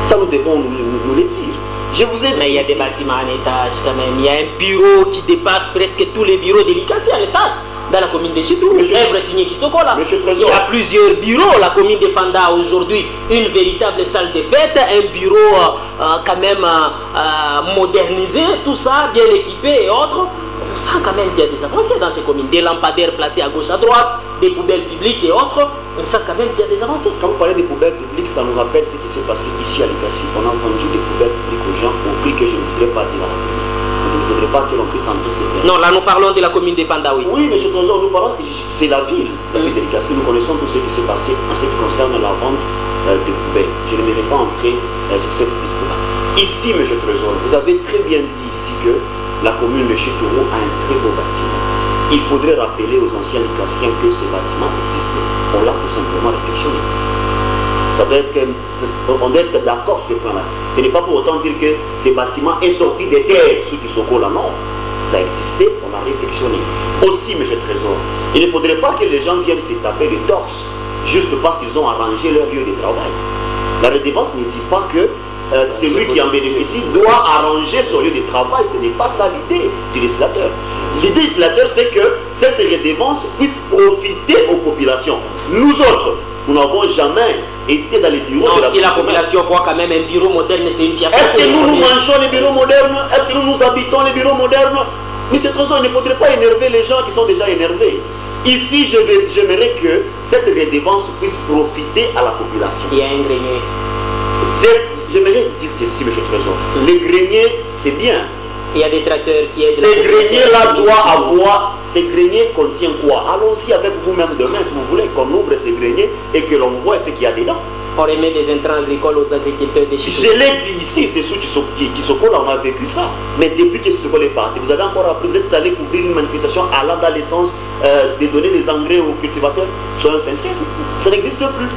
Ça, nous devons nous le dire. Je vous ai dit. Mais il y a des bâtiments en étage quand même. Il y a un bureau qui dépasse presque tous les bureaux délicacés en étage dans la commune de Chitourou. Œuvre signée Kisokola. Il y a plusieurs bureaux. La commune de Panda aujourd'hui, une véritable salle de fête, un bureau quand même modernisé, tout ça, bien équipé et autres. On sent quand même qu'il y a des avancées dans ces communes. Des lampadaires placés à gauche à droite, des poubelles publiques et autres. On sent quand même qu'il y a des avancées. Quand vous parlez des poubelles publiques, ça nous rappelle ce qui s'est passé ici à Likasi. On a vendu des poubelles publiques aux gens au prix que je ne voudrais pas dire à la télé. Je ne voudrais pas que l'on puisse en tous ces termes. Non, là nous parlons de la commune de Panda, oui. Oui, M. Trésor, nous parlons, c'est la ville, c'est la ville de Likasi. Nous connaissons tout ce qui s'est passé en ce qui concerne la vente de poubelles. Je ne vais pas entrer sur cette piste-là. Ici, M. Trésor, vous avez très bien dit ici que la commune de Chitourou a un très beau bâtiment. Il faudrait rappeler aux anciens Likassiens que ces bâtiments existaient. On l'a tout simplement réflexionné. On doit être d'accord sur ce point-là. Ce n'est pas pour autant dire que ces bâtiments est sorti des terres sous Kisoko là, non. Ça existait, on a réflexionné. Aussi, M. Trésor, il ne faudrait pas que les gens viennent se taper le torse juste parce qu'ils ont arrangé leur lieu de travail. La redevance ne dit pas que celui qui en bénéficie doit arranger son lieu de travail. Ce n'est pas ça l'idée du législateur. L'idée du législateur, c'est que cette redevance puisse profiter aux populations. Nous autres, nous n'avons jamais été dans les bureaux non, de la si la population voit quand même un bureau moderne, c'est une fierté. Est-ce que nous mangeons les bureaux modernes? Est-ce que nous habitons les bureaux modernes? Monsieur Trésor, il ne faudrait pas énerver les gens qui sont déjà énervés. Ici, j'aimerais que cette redevance puisse profiter à la population. Il y a un grenier. J'aimerais dire ceci, M. Trésor. Les greniers, c'est bien. Il y a des tracteurs qui aident. Ces greniers-là doivent avoir. Ces greniers contiennent quoi? Allons-y avec vous-même demain, si vous voulez, qu'on ouvre ces greniers et que l'on voit ce qu'il y a dedans. on remet des intrants agricoles aux agriculteurs des Chitourou. Je l'ai dit ici, c'est sous Kisoko, là on a vécu ça. Mais depuis que Kisoko est parti, vous avez encore appris, vous êtes allé couvrir une manifestation allant dans le sens de donner des engrais aux cultivateurs. Soyons sincères, ça n'existe plus.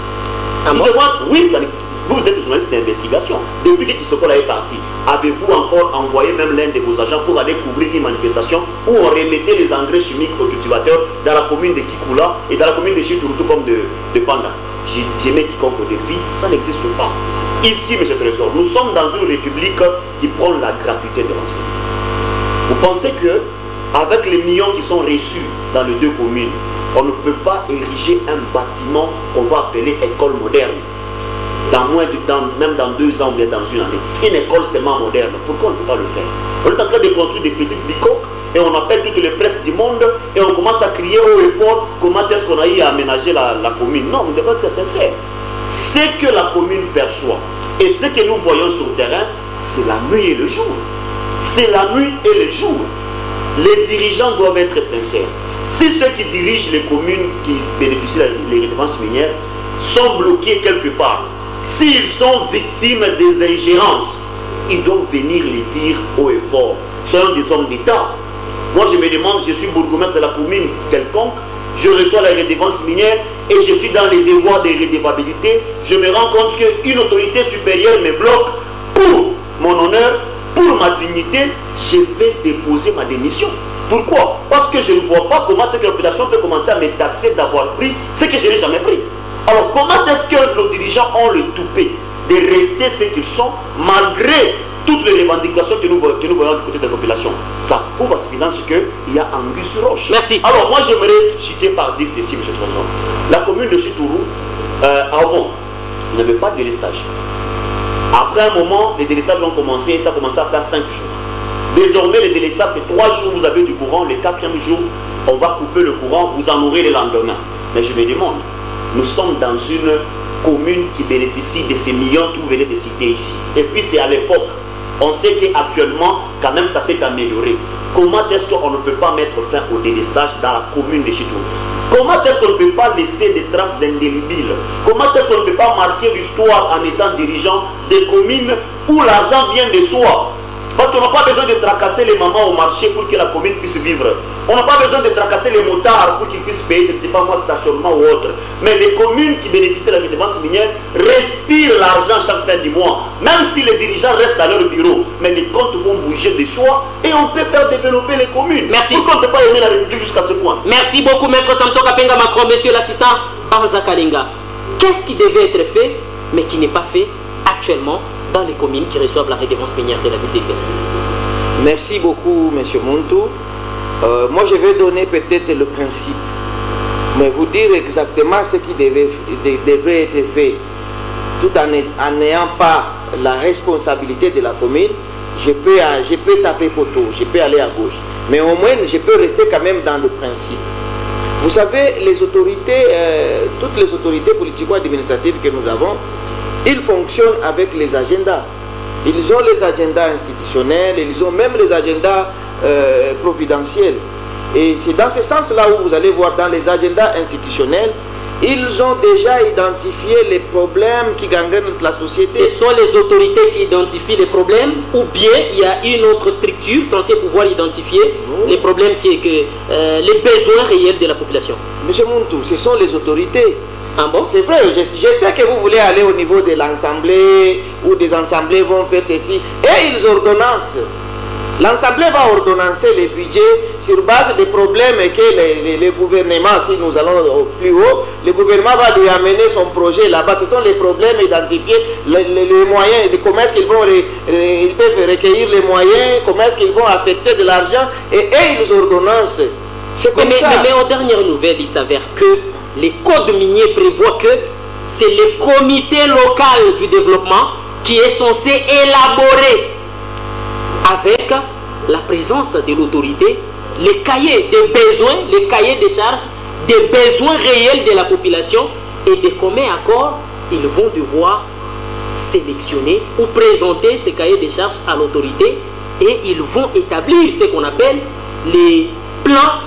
Oui, ça n'existe. Vous êtes journaliste d'investigation. Depuis que Kisoko est parti, avez-vous encore envoyé même l'un de vos agents pour aller couvrir une manifestation où on remettait les engrais chimiques aux cultivateurs dans la commune de Kikoula et dans la commune de Chitourou comme de Panda? J'ai mis quiconque au défi, ça n'existe pas. Ici, M. Trésor, nous sommes dans une république qui prend la gratuité de l'enseignement. Vous pensez que avec les millions qui sont reçus dans les deux communes, on ne peut pas ériger un bâtiment qu'on va appeler école moderne? Dans moins de temps, même dans 2 ans ou bien dans une année, une école seulement moderne, pourquoi on ne peut pas le faire? On est en train de construire des petites bicoques et on appelle toutes les presses du monde et on commence à crier haut et fort comment est-ce qu'on a eu à aménager la commune. Non, nous devons être sincères. Ce que la commune perçoit et ce que nous voyons sur le terrain, c'est la nuit et le jour. C'est la nuit et le jour. Les dirigeants doivent être sincères. Si ceux qui dirigent les communes qui bénéficient des redevances minières sont bloqués quelque part, s'ils sont victimes des ingérences, ils doivent venir les dire haut et fort. Soyons des hommes d'État. Moi, je me demande, je suis bourgmestre de la commune quelconque, je reçois la redevance minière et je suis dans les devoirs de redevabilité. Je me rends compte qu'une autorité supérieure me bloque pour mon honneur, pour ma dignité. Je vais déposer ma démission. Pourquoi? Parce que je ne vois pas comment cette population peut commencer à me taxer d'avoir pris ce que je n'ai jamais pris. Alors comment est-ce que nos dirigeants ont le toupet de rester ce qu'ils sont malgré toutes les revendications que nous voyons du côté de la population? Ça prouve à suffisance qu'il y a anguille sur roche. Merci. Alors moi j'aimerais citer par dire ceci, M. Trésor. La commune de Chitourou, avant, il n'y avait pas de délestage. Après un moment, les délestages ont commencé et ça a commencé à faire 5 jours. Désormais, les délestages, c'est 3 jours, vous avez du courant. Le 4e jour, on va couper le courant, vous en aurez le lendemain. Mais je me demande, nous sommes dans une commune qui bénéficie de ces millions que vous venez de citer ici. Et puis c'est à l'époque. On sait qu'actuellement, quand même, ça s'est amélioré. Comment est-ce qu'on ne peut pas mettre fin au délestage dans la commune de Chitourou? Comment est-ce qu'on ne peut pas laisser des traces indélébiles? Comment est-ce qu'on ne peut pas marquer l'histoire en étant dirigeant des communes où l'argent vient de soi? Parce qu'on n'a pas besoin de tracasser les mamans au marché pour que la commune puisse vivre. On n'a pas besoin de tracasser les motards pour qu'ils puissent payer, je ne sais pas moi, stationnement ou autre. Mais les communes qui bénéficient de la redevance minière respirent l'argent chaque fin du mois. Même si les dirigeants restent à leur bureau. Mais les comptes vont bouger de soi et on peut faire développer les communes. Merci. Pourquoi on ne peut pas aimer la République jusqu'à ce point? Merci beaucoup, Maître Samson Kapenga Macron, monsieur l'assistant Banza Kalinga. Qu'est-ce qui devait être fait, mais qui n'est pas fait actuellement dans les communes qui reçoivent la redevance minière de la ville de Kessel? Merci beaucoup, M. Muntu. Moi, je vais donner peut-être le principe, mais vous dire exactement ce qui devrait être fait, tout en n'ayant pas la responsabilité de la commune. Je peux taper photo, je peux aller à gauche, mais au moins, je peux rester quand même dans le principe. Vous savez, les autorités, toutes les autorités politico-administratives que nous avons, ils fonctionnent avec les agendas. Ils ont les agendas institutionnels, ils ont même les agendas providentiels. Et c'est dans ce sens-là où vous allez voir dans les agendas institutionnels, ils ont déjà identifié les problèmes qui gangrènent la société. Ce sont les autorités qui identifient les problèmes ou bien il y a une autre structure censée pouvoir identifier les problèmes, les besoins réels de la population? Monsieur Muntu, ce sont les autorités. Ah bon? C'est vrai, je sais que vous voulez aller au niveau de l'Assemblée, où des assemblées vont faire ceci, et ils ordonnent. L'Assemblée va ordonnancer les budgets sur base des problèmes que le gouvernement, si nous allons au plus haut, le gouvernement va lui amener son projet là-bas. Ce sont les problèmes identifiés, les moyens, comment est-ce qu'ils ils peuvent recueillir les moyens, comment est-ce qu'ils vont affecter de l'argent, et ils ordonnent. C'est comme ça. Mais aux dernières nouvelles, il s'avère que les codes miniers prévoient que c'est le comité local du développement qui est censé élaborer avec la présence de l'autorité les cahiers des besoins, les cahiers des charges, des besoins réels de la population, et de commun accord, ils vont devoir sélectionner ou présenter ces cahiers des charges à l'autorité, et ils vont établir ce qu'on appelle les plans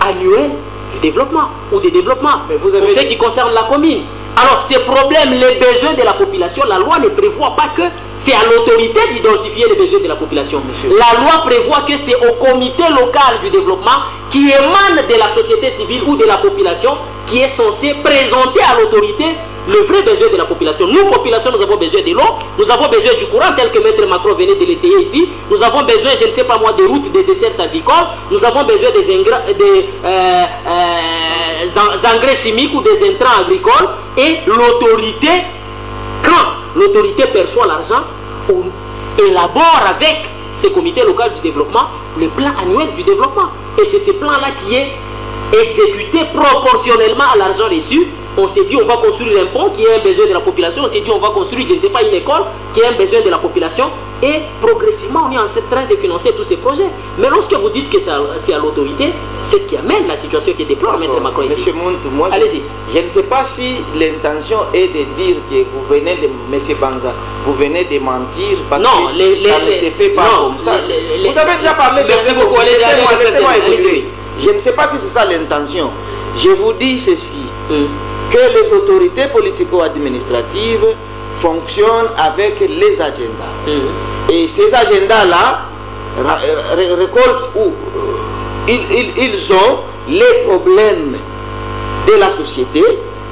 annuels du développement ou des développements, pour ce qui concerne la commune. Alors, ces problèmes, les besoins de la population, la loi ne prévoit pas que c'est à l'autorité d'identifier les besoins de la population. Monsieur. La loi prévoit que c'est au comité local du développement qui émane de la société civile ou de la population qui est censé présenter à l'autorité le vrai besoin de la population. Nous, population, nous avons besoin de l'eau, nous avons besoin du courant, tel que Maître Macron venait de l'étayer ici. Nous avons besoin, je ne sais pas moi, des routes, des dessertes agricoles. Nous avons besoin des engrais chimiques ou des intrants agricoles. Et l'autorité, quand l'autorité perçoit l'argent, on élabore avec ce comité local du développement le plan annuel du développement. Et c'est ce plan-là qui est exécuté proportionnellement à l'argent reçu. On s'est dit on va construire un pont qui est un besoin de la population, on s'est dit on va construire, je ne sais pas, une école qui est un besoin de la population, et progressivement on est en train de financer tous ces projets. Mais lorsque vous dites que c'est à l'autorité, c'est ce qui amène la situation qui est déplorée, Maître Macron ici. Monsieur Muntu, moi allez-y. Je ne sais pas si l'intention est de dire que vous venez de, Monsieur Banza, vous venez de mentir parce que ça ne se fait pas comme ça. Vous avez déjà parlé, merci beaucoup, laissez-moi écouter. Je ne sais pas si c'est ça l'intention. Je vous dis ceci, que les autorités politico-administratives fonctionnent avec les agendas. Et ces agendas-là récoltent où ils ont les problèmes de la société,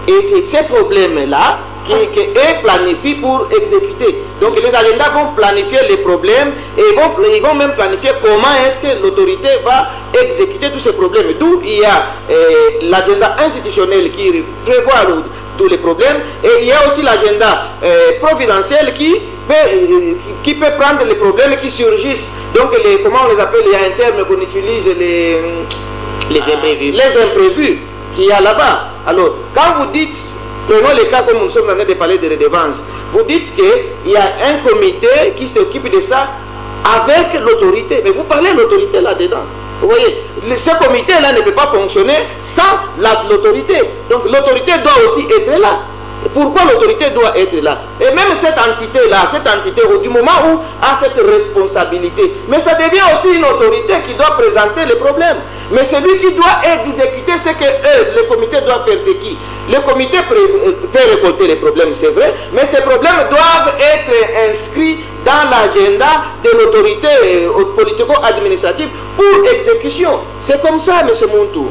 et c'est ces problèmes-là qu'eux planifient pour exécuter. Donc les agendas vont planifier les problèmes et ils vont même planifier comment est-ce que l'autorité va exécuter tous ces problèmes. D'où il y a l'agenda institutionnel qui prévoit tous les problèmes, et il y a aussi l'agenda providentiel qui peut prendre les problèmes qui surgissent. Donc comment on les appelle, il y a un terme qu'on utilise, les imprévus. Les imprévus qu'il y a là-bas. Alors quand vous dites, prenons le cas comme nous sommes en train de parler de redevances, vous dites qu'il y a un comité qui s'occupe de ça avec l'autorité. Mais vous parlez de l'autorité là-dedans. Vous voyez, ce comité-là ne peut pas fonctionner sans l'autorité. Donc l'autorité doit aussi être là. Pourquoi l'autorité doit être là? Et même cette entité-là, du moment où a cette responsabilité, mais ça devient aussi une autorité qui doit présenter les problèmes. Mais celui qui doit exécuter ce que le comité doit faire, c'est qui? Le comité peut récolter les problèmes, c'est vrai, mais ces problèmes doivent être inscrits dans l'agenda de l'autorité politico-administrative pour exécution. C'est comme ça, M. Muntu.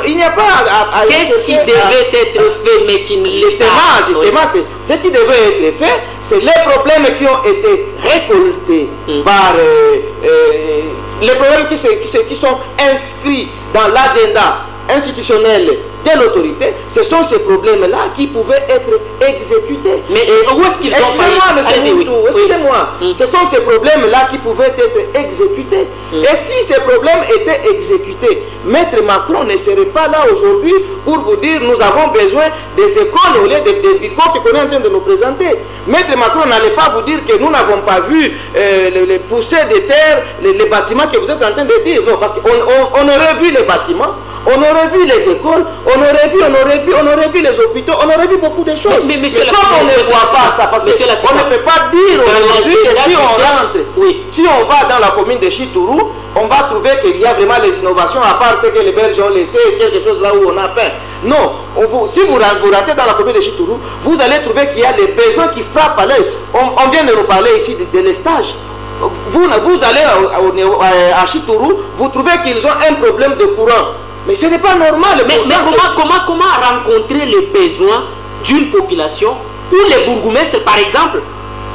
Il n'y a pas à qu'est-ce qui devait être fait, mais qui ne l'est pas? Justement, ce qui devait être fait, c'est les problèmes qui ont été récoltés par les problèmes qui sont inscrits dans l'agenda institutionnel de l'autorité. Ce sont ces problèmes-là qui pouvaient être exécutés. Mais où est-ce qu'ils sont? Excusez-moi, ce sont ces problèmes-là qui pouvaient être exécutés. Et si ces problèmes étaient exécutés, Maître Macron ne serait pas là aujourd'hui pour vous dire nous avons besoin des écoles au lieu des bicots qu'on est en train de nous présenter. Maître Macron n'allait pas vous dire que nous n'avons pas vu les poussées de terre, les bâtiments que vous êtes en train de dire. Non, parce qu'on aurait vu les bâtiments, on aurait vu les écoles, on aurait vu les hôpitaux, on aurait vu beaucoup de choses. Mais comme on ne voit pas ça, parce qu'on ne peut pas dire aujourd'hui que si on rentre, si on va dans la commune de Chitourou, on va trouver qu'il y a vraiment les innovations, à part ce que les Belges ont laissé, quelque chose là où on a peint. Non, si vous rentrez dans la commune de Chitourou, vous allez trouver qu'il y a des besoins qui frappent à l'œil. On vient de nous parler ici de l'estage. Vous allez à Chitourou, vous trouvez qu'ils ont un problème de courant. Mais ce n'est pas normal. Mais comment rencontrer les besoins d'une population où les bourgmestres, par exemple,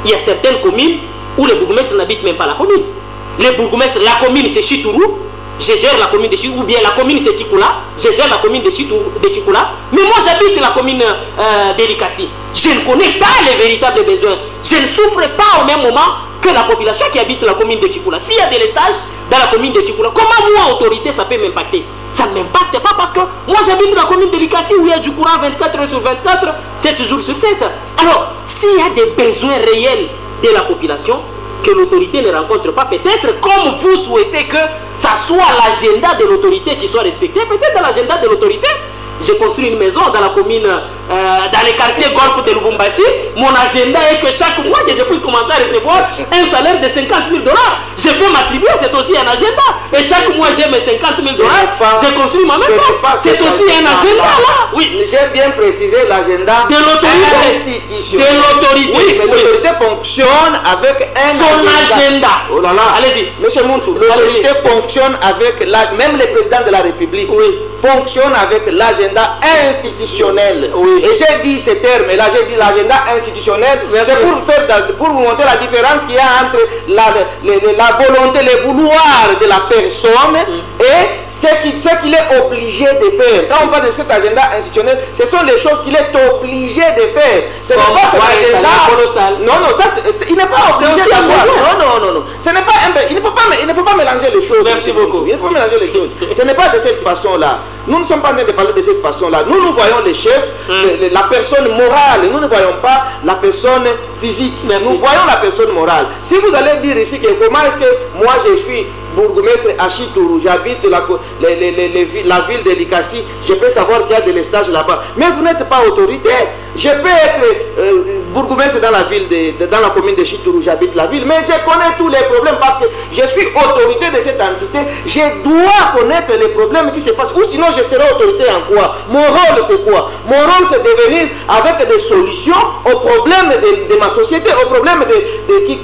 il y a certaines communes où les bourgmestres n'habitent même pas la commune. Les bourgmestres, la commune c'est Chitourou, je gère la commune de Chitourou, ou bien la commune c'est Kikoula, je gère la commune de Kikoula, mais moi j'habite la commune d'Elikassi. Je ne connais pas les véritables besoins. Je ne souffre pas au même moment que la population qui habite la commune de Kikoula. S'il y a des lestages dans la commune de Kikoula, comment moi, autorité, ça peut m'impacter? Ça ne m'impacte pas parce que moi j'habite la commune de Likassi où il y a du courant 24 heures sur 24, 7 jours sur 7. Alors, s'il y a des besoins réels de la population que l'autorité ne rencontre pas, peut-être comme vous souhaitez que ça soit l'agenda de l'autorité qui soit respecté, peut-être dans l'agenda de l'autorité, j'ai construit une maison dans la commune, dans les quartiers Golfe de Lubumbashi. Mon agenda est que chaque mois que je puisse commencer à recevoir un salaire de 50 000 $. Je peux m'attribuer, c'est aussi un agenda. Et chaque mois j'ai mes 50 000 $, j'ai construit ma maison. C'est aussi un agenda là. Oui. J'ai bien précisé l'agenda de l'autorité institutionnelle. De l'autorité. Oui, mais l'autorité fonctionne avec son agenda. Oh là là. Allez-y. Monsieur Moutou, l'autorité fonctionne avec même le président de la République. Oui. Fonctionne avec l'agenda institutionnel. Oui. Et j'ai dit ce terme, là j'ai dit l'agenda institutionnel, c'est pour vous montrer la différence qu'il y a entre la volonté, le vouloir de la personne et ce qu'il est obligé de faire. Quand on parle de cet agenda institutionnel, ce sont les choses qu'il est obligé de faire. Ce n'est pas cet agenda. Non, ça, il n'est pas obligé de faire. Non. Ce n'est pas il ne faut pas mélanger les choses. Merci beaucoup. Il faut mélanger les choses. Ce n'est pas de cette façon-là. Nous ne sommes pas en train de parler de cette façon-là. Nous voyons les chefs, la personne morale. Nous ne voyons pas la personne physique. Merci. Nous voyons la personne morale. Si vous allez dire ici que comment est-ce que moi je suis bourgmestre à Chitourou, j'habite la ville de Likasi, je peux savoir qu'il y a de l'estage là-bas. Mais vous n'êtes pas autorité. Je peux être bourgmestre dans la commune de Chitourou, j'habite la ville, mais je connais tous les problèmes parce que je suis autorité de cette entité. Je dois connaître les problèmes qui se passent. Ou sinon, je serai autorité en quoi? Mon rôle, c'est quoi? Mon rôle, c'est de venir avec des solutions aux problèmes de ma société, aux problèmes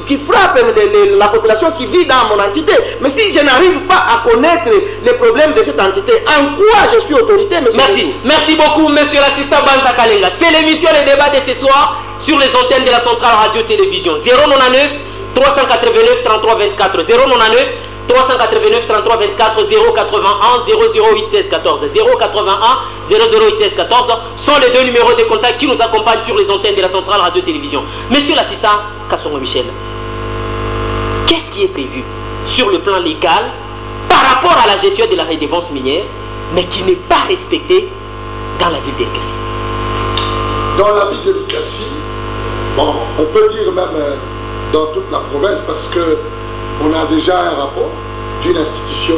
qui frappent la population qui vit dans mon entité. Mais si je n'arrive pas à connaître les problèmes de cette entité, en quoi je suis autorité? Merci beaucoup, monsieur l'assistant Banza Kalenga. C'est l'émission Les Débats de ce soir sur les antennes de la Centrale Radio-Télévision. 099 389 33 24 099 389 33 24 081 008 16 14 081 008 16 14 sont les deux numéros de contact qui nous accompagnent sur les antennes de la Centrale Radio-Télévision. Monsieur l'assistant Kassongo Michel, qu'est-ce qui est prévu sur le plan légal par rapport à la gestion de la redevance minière, mais qui n'est pas respectée dans la ville de Likasi? Dans la ville de Likasi, bon, on peut dire même dans toute la province, parce qu'on a déjà un rapport d'une institution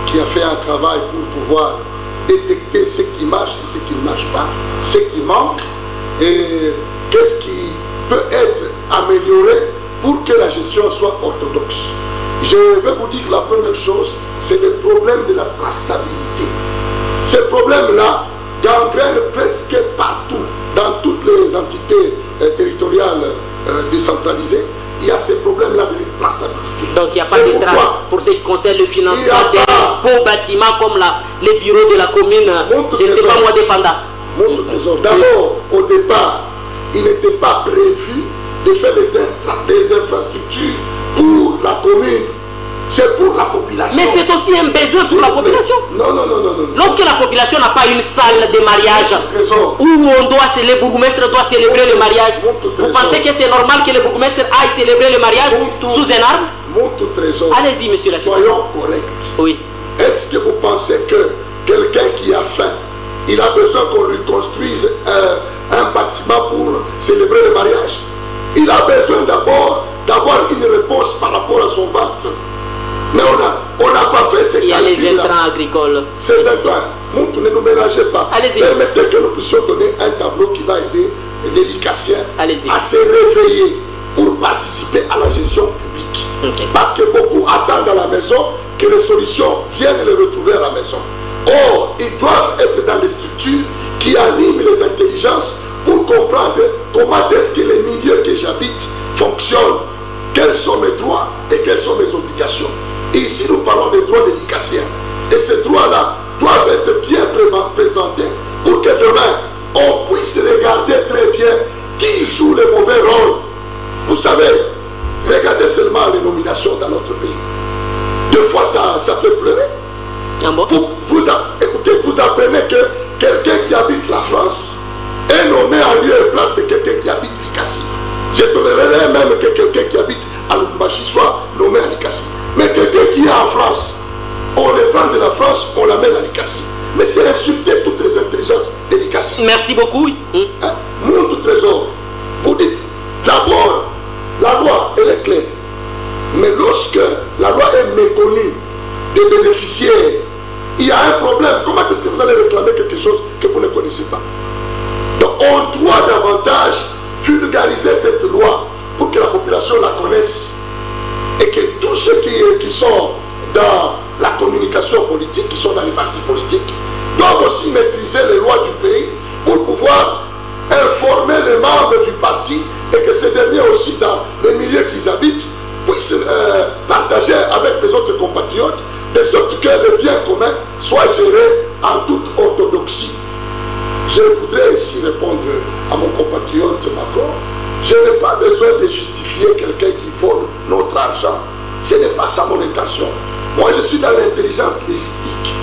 qui a fait un travail pour pouvoir détecter ce qui marche et ce qui ne marche pas, ce qui manque, et qu'est-ce qui peut être amélioré pour que la gestion soit orthodoxe. Je vais vous dire la première chose, c'est le problème de la traçabilité. Ce problème-là gangrène presque partout, dans toutes les entités territoriales décentralisées. Il y a ces problèmes-là de traçabilité. Donc il n'y a pas de traces pour ce qui concerne le financement des beaux bâtiments comme les bureaux de la commune, je ne sais pas moi, dépendant. Mon trésor. D'abord, au départ, il n'était pas prévu de faire des infrastructures pour la commune. C'est pour la population. Mais c'est aussi un besoin pour la population. Non. Lorsque la population n'a pas une salle de mariage où les bourgmestres doivent célébrer le mariage, vous pensez que c'est normal que les bourgmestres aillent célébrer le mariage sous un arbre? Mon tout trésor. Allez-y, monsieur l'assistant. Soyons corrects. Oui. Est-ce que vous pensez que quelqu'un qui a faim, il a besoin qu'on lui construise un bâtiment pour célébrer le mariage? Il a besoin d'abord d'avoir une réponse par rapport à son ventre. Mais on n'a pas fait ces calculs-là. Il y a les intrants agricoles. Ces intrants, ne nous mélangez pas. Allez-y. Permettez que nous puissions donner un tableau qui va aider les Likassiens Allez-y. à se réveiller pour participer à la gestion publique. Okay. Parce que beaucoup attendent à la maison que les solutions viennent les retrouver à la maison. Or, ils doivent être dans les structures qui animent les intelligences pour comprendre comment est-ce que les milieux que j'habite fonctionnent, quels sont mes droits et quelles sont mes obligations. Et ici, nous parlons des droits des Likassiens. Et ces droits-là doivent être bien présentés pour que demain, on puisse regarder très bien qui joue les mauvais rôles. Vous savez, regardez seulement les nominations dans notre pays. Deux fois, ça fait pleurer. Ah bon? Écoutez, vous apprenez que quelqu'un qui habite la France est nommé en lieu et place de quelqu'un qui habite Likasi. Je tolérerais même que quelqu'un qui habite à Lubumbashi soit nommé à Likasi. Mais quelqu'un qui est en France, on le prend de la France, on l'amène à Likasi. Mais c'est insulter toutes les intelligences de Likasi. Merci beaucoup. Hein? Mon tout trésor, vous dites, d'abord, la loi, elle est claire. Mais lorsque la loi est méconnue des bénéficiaires, il y a un problème. Comment est-ce que vous allez réclamer quelque chose que vous ne connaissez pas. Donc on doit davantage vulgariser cette loi pour que la population la connaisse et que tous ceux qui sont dans la communication politique, qui sont dans les partis politiques, doivent aussi maîtriser les lois du pays pour pouvoir informer les membres du parti et que ces derniers aussi dans les milieux qu'ils habitent puissent partager avec les autres compatriotes de sorte que le bien commun soit géré en toute orthodoxie. Je voudrais ici répondre à mon compatriote Macron. Je n'ai pas besoin de justifier quelqu'un qui vole notre argent. Ce n'est pas ça mon intention. Moi, je suis dans l'intelligence légistique.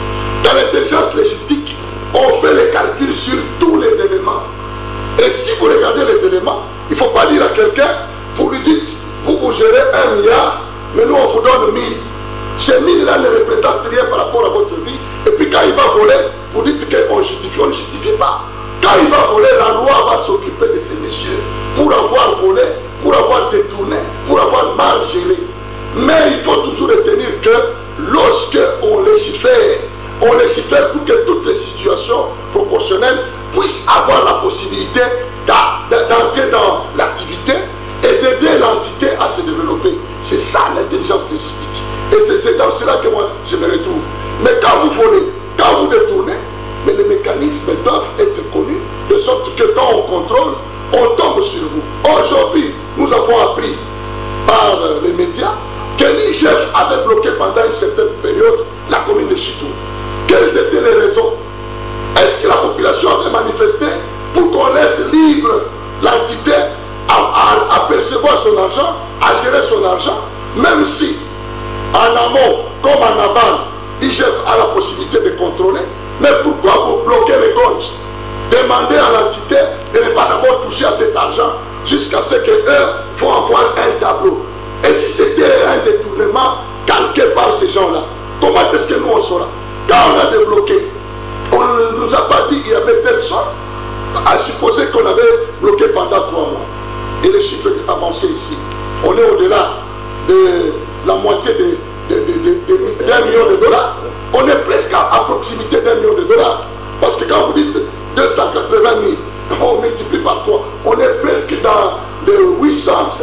Dans l'intelligence légistique, on fait les calculs sur tous les éléments. Et si vous regardez les éléments, il ne faut pas dire à quelqu'un, vous lui dites, vous gérez 1 milliard, mais nous on vous donne 1000. Ces 1000 là ne représentent rien par rapport à votre vie. Et puis quand il va voler, vous dites qu'on justifie, on ne justifie pas. Quand il va voler, la loi va s'occuper de ces messieurs pour avoir volé, pour avoir détourné, pour avoir mal géré. Mais il faut toujours retenir que lorsque on légifère pour que toutes les situations proportionnelles puissent avoir la possibilité d'entrer dans l'activité et d'aider l'entité à se développer. C'est ça l'intelligence légistique. Et c'est dans cela que moi je me retrouve. Mais quand vous volez, quand vous détournez, mais les mécanismes doivent être connus de sorte que quand on contrôle, on tombe sur vous. Aujourd'hui, nous avons appris par les médias que l'IGF avait bloqué pendant une certaine période la commune de Chitou. Quelles étaient les raisons? Est-ce que la population avait manifesté pour qu'on laisse libre l'entité à percevoir son argent, à gérer son argent, même si en amont comme en aval, l'IGF a la possibilité de contrôler? Mais pourquoi vous bloquez les comptes? Demandez à l'entité de ne pas d'abord toucher à cet argent jusqu'à ce qu'eux vont avoir un tableau. Et si c'était un détournement calqué par ces gens-là, comment est-ce que nous on saura? Quand on a débloqué, on ne nous a pas dit qu'il y avait telle somme, à supposer qu'on avait bloqué pendant 3 mois. Et les chiffres avancés ici, on est au-delà de la moitié d'1 million de dollars. On est presque à proximité d'1 million de dollars. Parce que quand vous dites 280 000, on multiplie par 3, on est presque dans les 840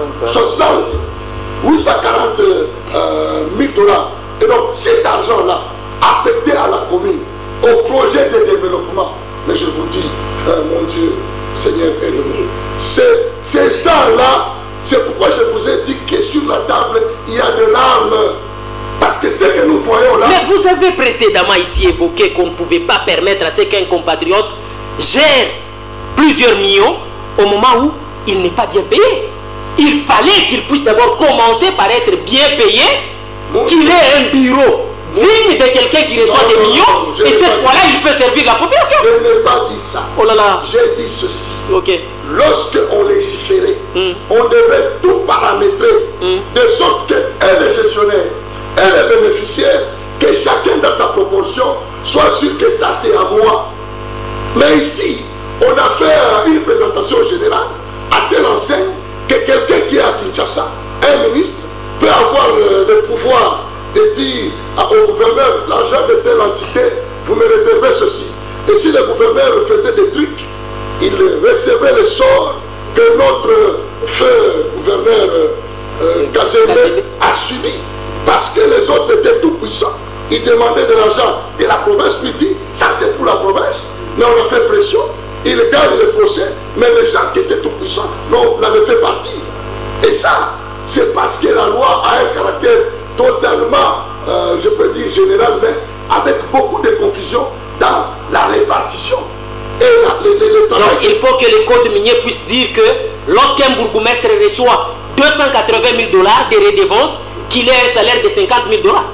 000 dollars. Et donc cet argent-là, affecté à la commune, au projet de développement, mais je vous dis, mon Dieu, Seigneur, aide-nous. Ces gens-là, c'est pourquoi je vous ai dit que sur la table, il y a de l'arme. Parce que ce que nous voyons là... Mais vous avez précédemment ici évoqué qu'on ne pouvait pas permettre à ce qu'un compatriote gère plusieurs millions au moment où il n'est pas bien payé. Il fallait qu'il puisse d'abord commencer par être bien payé, qu'il ait un bureau digne de quelqu'un qui reçoit des millions, et cette fois-là, il peut servir la population. Je n'ai pas dit ça. Oh là là. J'ai dit ceci. Ok. Lorsqu'on légiférait, on devait tout paramétrer de sorte que les gestionnaires et les bénéficiaires, que chacun dans sa proportion soit sûr que ça c'est à moi. Mais ici, on a fait une présentation générale à telle enseigne que quelqu'un qui est à Kinshasa, un ministre, peut avoir le pouvoir de dire au gouverneur, l'argent de telle entité, vous me réservez ceci. Et si le gouverneur faisait des trucs, il recevait le sort que notre feu gouverneur Kazembe a subi. Parce que les autres étaient tout puissants. Ils demandaient de l'argent. Et la province lui dit, ça c'est pour la province. Mais on a fait pression. Il gagne le procès. Mais les gens qui étaient tout puissants, non, l'avaient fait partir. Et ça, c'est parce que la loi a un caractère totalement, je peux dire général, mais avec beaucoup de confusion dans la répartition. Et donc il faut que le code minier puisse dire que lorsqu'un bourgmestre reçoit 280 000 dollars de redevances, qu'il ait un salaire de 50 000 dollars.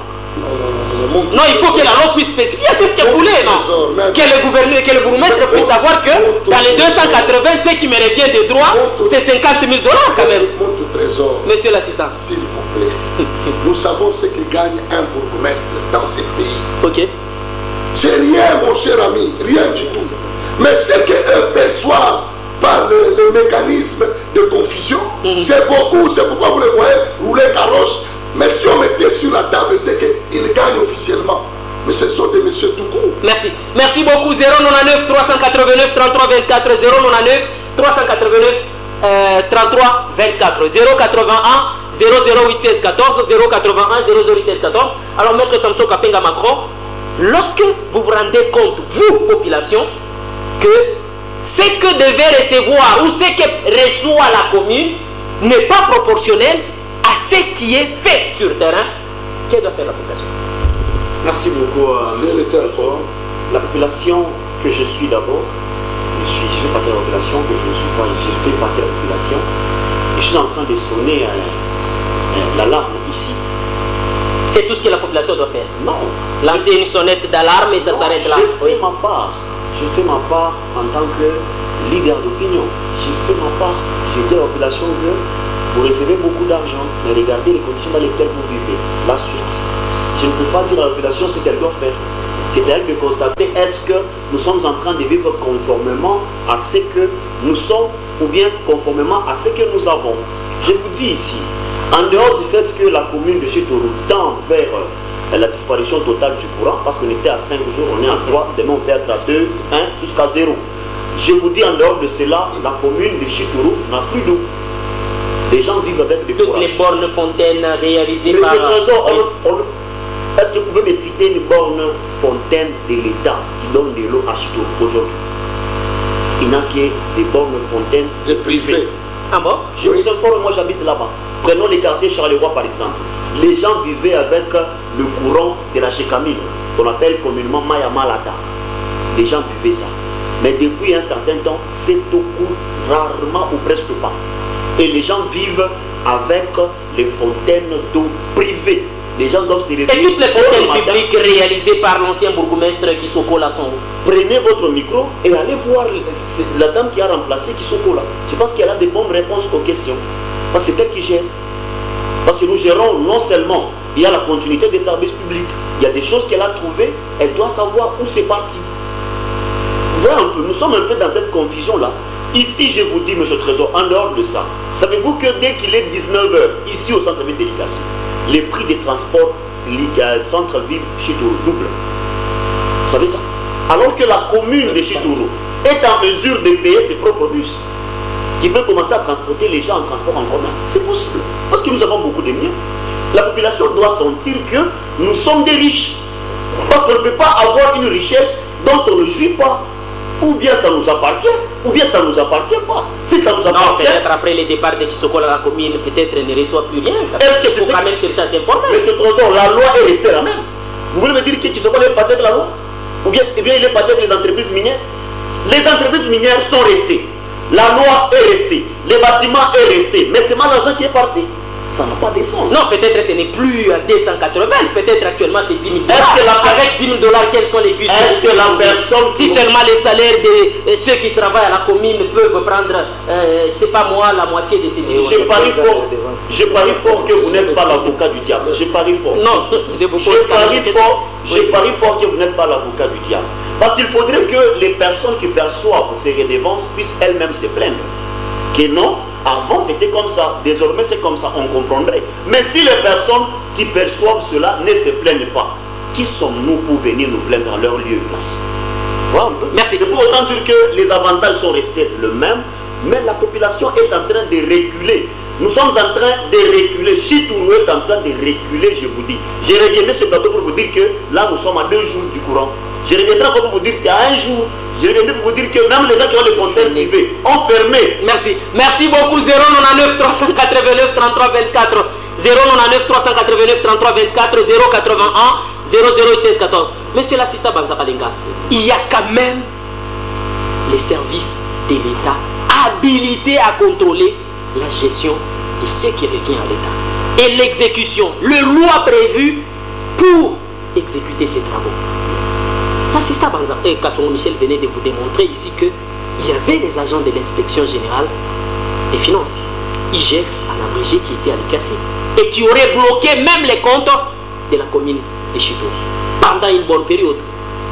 Non, il faut que la loi puisse spécifier, c'est ce que vous voulez, non? Que le gouverneur, que le bourgmestre puisse savoir que dans les 280, ce qui me revient de droit, c'est 50 000 dollars quand même. Mon trésor. Monsieur l'assistant. S'il vous plaît. Nous savons ce que gagne un bourgmestre dans ce pays. Ok. C'est rien, mon cher ami, rien du tout. Mais ce qu'eux perçoivent par le mécanisme de confusion, c'est beaucoup, c'est pourquoi vous les voyez rouler carrosse. Mais si on mettait sur la table, c'est qu'ils gagnent officiellement. Mais ce sont des messieurs tout court. Merci. Merci beaucoup. 099 389 33 24 099 389 33 24 081 00 16 14 081 00 16 14. Alors, Maître Samson Kapenga Macron, lorsque vous vous rendez compte, vous, population, que ce que devait recevoir ou ce que reçoit la commune n'est pas proportionnel à ce qui est fait sur le terrain, qu'elle doit faire la population? Merci beaucoup, monsieur le Président. La population que je suis d'abord, je fais partie de la population, que je ne suis pas, je fais partie de la population. Et je suis en train de sonner l'alarme ici. C'est tout ce que la population doit faire? Non. Lancer une sonnette d'alarme et ça s'arrête là. Je fais ma part. Je fais ma part en tant que leader d'opinion. Je fais ma part. Je dis à la population que vous recevez beaucoup d'argent, mais regardez les conditions dans lesquelles vous vivez. La suite, je ne peux pas dire à la population ce qu'elle doit faire. C'est à elle de constater est-ce que nous sommes en train de vivre conformément à ce que nous sommes ou bien conformément à ce que nous avons. Je vous dis ici, en dehors du fait que la commune de Chitoro tend vers la disparition totale du courant, parce qu'on était à 5 jours, on est à 3, demain on peut être à 2, 1 jusqu'à 0. Je vous dis en dehors de cela, la commune de Chitoro n'a plus d'eau. Les gens vivent avec des forages. Toutes les bornes fontaines réalisées par... Monsieur Trésor, est-ce que vous pouvez me citer une borne fontaine de l'État qui donne de l'eau à Chitoro aujourd'hui? Il n'y a que des bornes fontaines de privées. Ah bon? Je vous informe, moi j'habite là-bas. Prenons les quartiers Charleroi par exemple. Les gens vivaient avec le courant de la Chekamine, qu'on appelle communément Maya Malata. Les gens vivaient ça. Mais depuis un certain temps, cette eau coule rarement ou presque pas. Et les gens vivent avec les fontaines d'eau privées. Les gens doivent se réveiller. Et toutes les fontaines publiques réalisées par l'ancien bourgmestre Kisoko là sont où? Prenez votre micro et allez voir la dame qui a remplacé Kisoko là. Je pense qu'elle a des bonnes réponses aux questions. Parce que c'est elle qui gère. Parce que nous gérons non seulement, il y a la continuité des services publics, il y a des choses qu'elle a trouvées, elle doit savoir où c'est parti. Vous voyez un peu, nous sommes un peu dans cette confusion là. Ici, je vous dis, monsieur Trésor, en dehors de ça, savez-vous que dès qu'il est 19h, ici au centre-ville de l'Icassi, les prix des transports centre-ville Chitoro doublent. Vous savez ça? Alors que la commune de Chitoro est en mesure de payer ses propres bus, qui peut commencer à transporter les gens en transport en commun. C'est possible, parce que nous avons beaucoup de biens. La population doit sentir que nous sommes des riches. Parce qu'on ne peut pas avoir une richesse dont on ne jouit pas. Ou bien ça nous appartient, ou bien ça ne nous appartient pas. Si ça nous appartient... peut-être après le départ de Kisoko à la commune, peut-être elle ne reçoit plus rien. Est-ce que il faut quand même chercher à s'informer. Mais ce trésor, la loi est restée la même. Vous voulez me dire que Kisoko est parti de la loi? Ou bien, il est parti des entreprises minières? Les entreprises minières sont restées. La loi est restée. Les bâtiments est resté. Mais c'est mal l'argent qui est parti. Ça n'a pas de sens. Non, peut-être ce n'est plus 280, peut-être actuellement c'est 10 000 $. Avec 10 000 $, quels sont les budgets? Est-ce que la personne... Si seulement les salaires de ceux qui travaillent à la commune peuvent prendre, c'est pas moi, la moitié de ces 10 000 $. Je parie fort que vous n'êtes pas l'avocat du diable. Je parie fort. Non, je parie fort que vous n'êtes pas l'avocat du diable. Parce qu'il faudrait que les personnes qui perçoivent ces redevances puissent elles-mêmes se plaindre. Que non, avant c'était comme ça, désormais c'est comme ça, on comprendrait. Mais si les personnes qui perçoivent cela ne se plaignent pas, qui sommes-nous pour venir nous plaindre à leur lieu de place? Voilà un peu. Merci. C'est pour autant dire que les avantages sont restés les mêmes, mais la population est en train de reculer. Nous sommes en train de reculer. Chitoro est en train de reculer, je vous dis. Je reviendrai sur ce plateau pour vous dire que là nous sommes à 2 jours du courant. Je reviendrai encore pour vous dire c'est à 1 jour. Je reviendrai pour vous dire que même les gens qui ont les fontaines privées ont fermé. Merci. Merci beaucoup. 099 389 33 24. 099 389 33 24. 081 00 14. Monsieur l'assistant Banzakalenga, il y a quand même les services de l'État habilités à contrôler la gestion de ce qui revient à l'État et l'exécution, le loi prévue pour exécuter ces travaux. L'assistant Kassongo Michel venait de vous démontrer ici qu'il y avait les agents de l'inspection générale des finances, IGF, à l'abrégé, qui était à l'Ikassi et qui aurait bloqué même les comptes de la commune de Chitoro pendant une bonne période.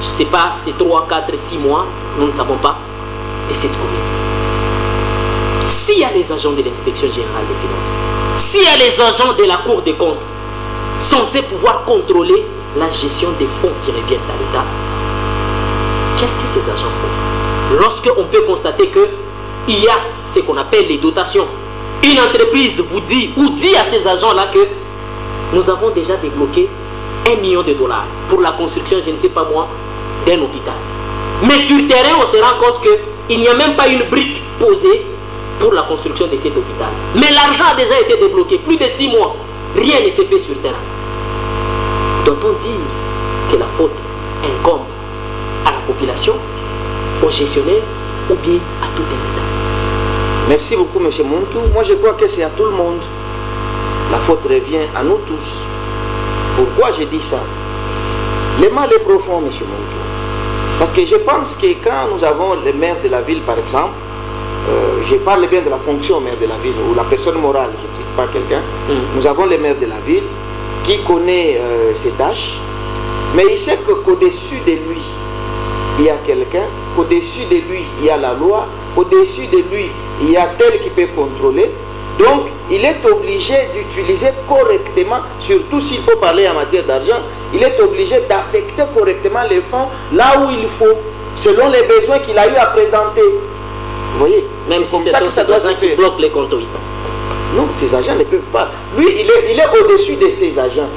Je ne sais pas, c'est 3, 4, 6 mois, nous ne savons pas, de cette commune. S'il y a les agents de l'inspection générale des finances, s'il y a les agents de la Cour des comptes censés pouvoir contrôler la gestion des fonds qui reviennent à l'État, qu'est-ce que ces agents font? Lorsqu'on peut constater qu'il y a ce qu'on appelle les dotations, une entreprise vous dit ou dit à ces agents-là que nous avons déjà débloqué 1 million de dollars pour la construction, je ne sais pas moi, d'un hôpital. Mais sur le terrain, on se rend compte qu'il n'y a même pas une brique posée pour la construction de cet hôpital. Mais l'argent a déjà été débloqué, plus de 6 mois. Rien ne s'est fait sur le terrain. Doit-on dire que la faute incombe à la population, aux gestionnaires ou bien à tout un État? Merci beaucoup, M. Muntu. Moi, je crois que c'est à tout le monde. La faute revient à nous tous. Pourquoi je dis ça? Le mal est profond, M. Muntu. Parce que je pense que quand nous avons le maire de la ville, par exemple, je parle bien de la fonction maire de la ville, ou la personne morale, je ne sais pas quelqu'un, nous avons le maire de la ville qui connaît ses tâches, mais il sait qu'au-dessus de lui, il y a quelqu'un, qu'au-dessus de lui, il y a la loi, au-dessus de lui, il y a tel qui peut contrôler. Donc, il est obligé d'utiliser correctement, surtout s'il faut parler en matière d'argent, il est obligé d'affecter correctement les fonds là où il faut, selon les besoins qu'il a eu à présenter. Vous voyez? Même si c'est ça ces agents qui bloquent les comptes. Non, ces agents ne peuvent pas. Lui, il est au-dessus de ces agents.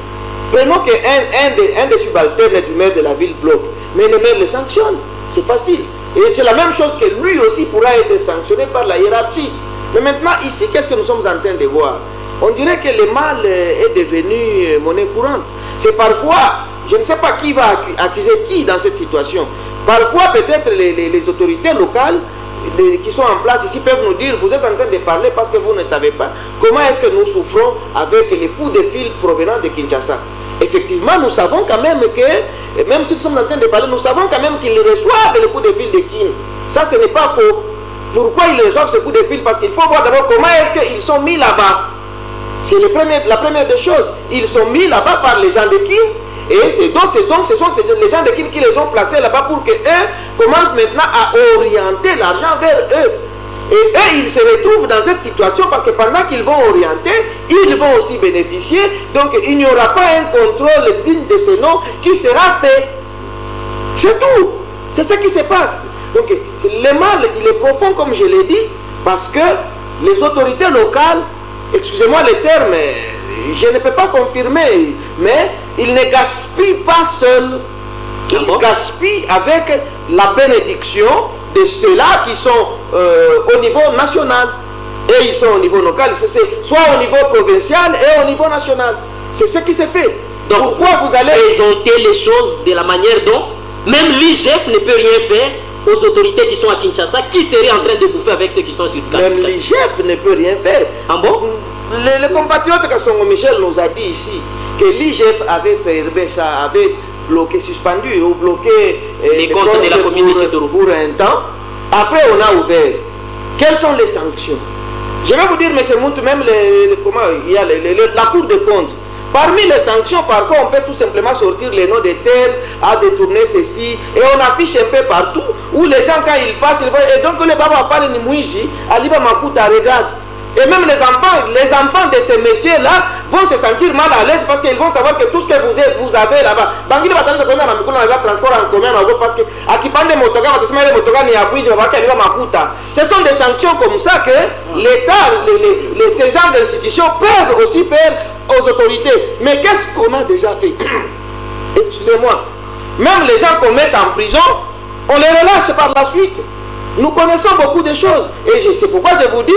Prenons qu'un des subalternes du maire de la ville bloque, mais le maire le sanctionne. C'est facile. Et c'est la même chose que lui aussi pourra être sanctionné par la hiérarchie. Mais maintenant, ici, qu'est-ce que nous sommes en train de voir? On dirait que le mal est devenu monnaie courante. C'est parfois, je ne sais pas qui va accuser qui dans cette situation. Parfois, peut-être les autorités locales qui sont en place ici peuvent nous dire, vous êtes en train de parler parce que vous ne savez pas comment est-ce que nous souffrons avec les coups de fil provenant de Kinshasa. Effectivement, nous savons quand même que, même si nous sommes en train de parler, nous savons quand même qu'ils reçoivent les coups de fil de Kim. Ça, ce n'est pas faux. Pourquoi ils reçoivent ce coup de fil? Parce qu'il faut voir d'abord comment est-ce qu'ils sont mis là-bas. C'est la première des choses. Ils sont mis là-bas par les gens de Kim. Et ce sont les gens de Kim qui les ont placés là-bas pour qu'eux commencent maintenant à orienter l'argent vers eux. Et eux, ils se retrouvent dans cette situation parce que pendant qu'ils vont orienter, ils vont aussi bénéficier. Donc, il n'y aura pas un contrôle digne de ce nom qui sera fait. C'est tout. C'est ce qui se passe. Donc, le mal, il est profond, comme je l'ai dit, parce que les autorités locales, excusez-moi le terme, je ne peux pas confirmer, mais ils ne gaspillent pas seuls. Ils gaspillent avec la bénédiction de ceux-là qui sont au niveau national. Et ils sont au niveau local, soit au niveau provincial et au niveau national. C'est ce qui se fait. Donc, pourquoi vous allez présenter les choses de la manière dont même l'IGF ne peut rien faire aux autorités qui sont à Kinshasa, qui seraient en train de bouffer avec ceux qui sont sur le Même l'IGF ne peut rien faire. Ah bon? Le compatriote Kassongo Michel nous a dit ici que l'IGF avait fait ça, avait bloqué, suspendu ou bloqué les comptes de la commune de Sétourou pour un temps. Après, on a ouvert. Quelles sont les sanctions? Je vais vous dire, M. Muntu, même comment, il y a la Cour des comptes. Parmi les sanctions, parfois, on peut tout simplement sortir les noms de tels, à détourner ceci, et on affiche un peu partout, où les gens, quand ils passent, ils voient, et donc le baba parle ni mouiji, Aliba Makuta regarde. Et même les enfants de ces messieurs-là vont se sentir mal à l'aise parce qu'ils vont savoir que tout ce que vous avez là-bas, transport en commun, parce que ce sont des sanctions comme ça que l'État, ces genres d'institutions peuvent aussi faire aux autorités. Mais qu'est-ce qu'on a déjà fait? Excusez-moi. Même les gens qu'on met en prison, on les relâche par la suite. Nous connaissons beaucoup de choses. Et c'est pourquoi je vous dis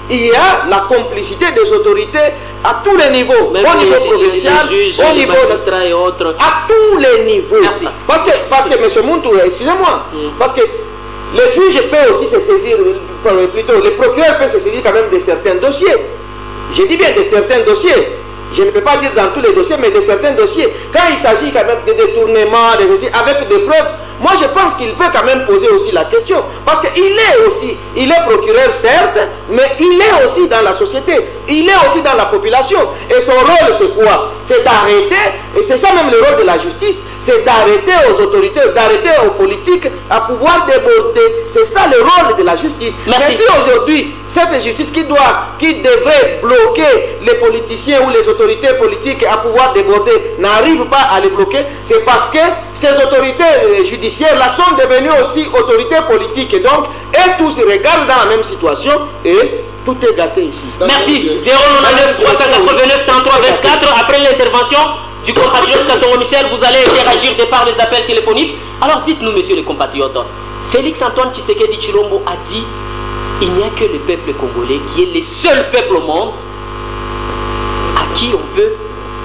qu'il y a la complicité des autorités à tous les niveaux. Même au niveau provincial, les juges, au niveau magistrats et autres. À tous les niveaux. Merci. Parce que M. Muntu, excusez-moi, parce que le juge peut aussi se saisir, plutôt, le procureur peut se saisir quand même de certains dossiers. Je dis bien de certains dossiers. Je ne peux pas dire dans tous les dossiers, mais de certains dossiers. Quand il s'agit quand même de détournement, avec des preuves, moi je pense qu'il peut quand même poser aussi la question. Parce qu'il est procureur certes, mais il est aussi dans la société, il est aussi dans la population. Et son rôle c'est quoi? C'est d'arrêter, et c'est ça même le rôle de la justice, c'est d'arrêter aux autorités, d'arrêter aux politiques à pouvoir déborder. C'est ça le rôle de la justice. Merci. Mais si aujourd'hui, cette justice qui devrait bloquer les politiciens ou les autorités politiques à pouvoir déborder n'arrive pas à les bloquer, c'est parce que ces autorités judiciaires là sont devenues aussi autorités politiques. Et donc, elles tous se regardent dans la même situation et tout est gâté ici. Merci. 099 389 33 24. Après l'intervention du compatriote Kasongo Michel, vous allez interagir de par les appels téléphoniques. Alors dites-nous, messieurs les compatriotes, Félix Antoine Tshisekedi Tshilombo a dit il n'y a que le peuple congolais qui est le seul peuple au monde à qui on peut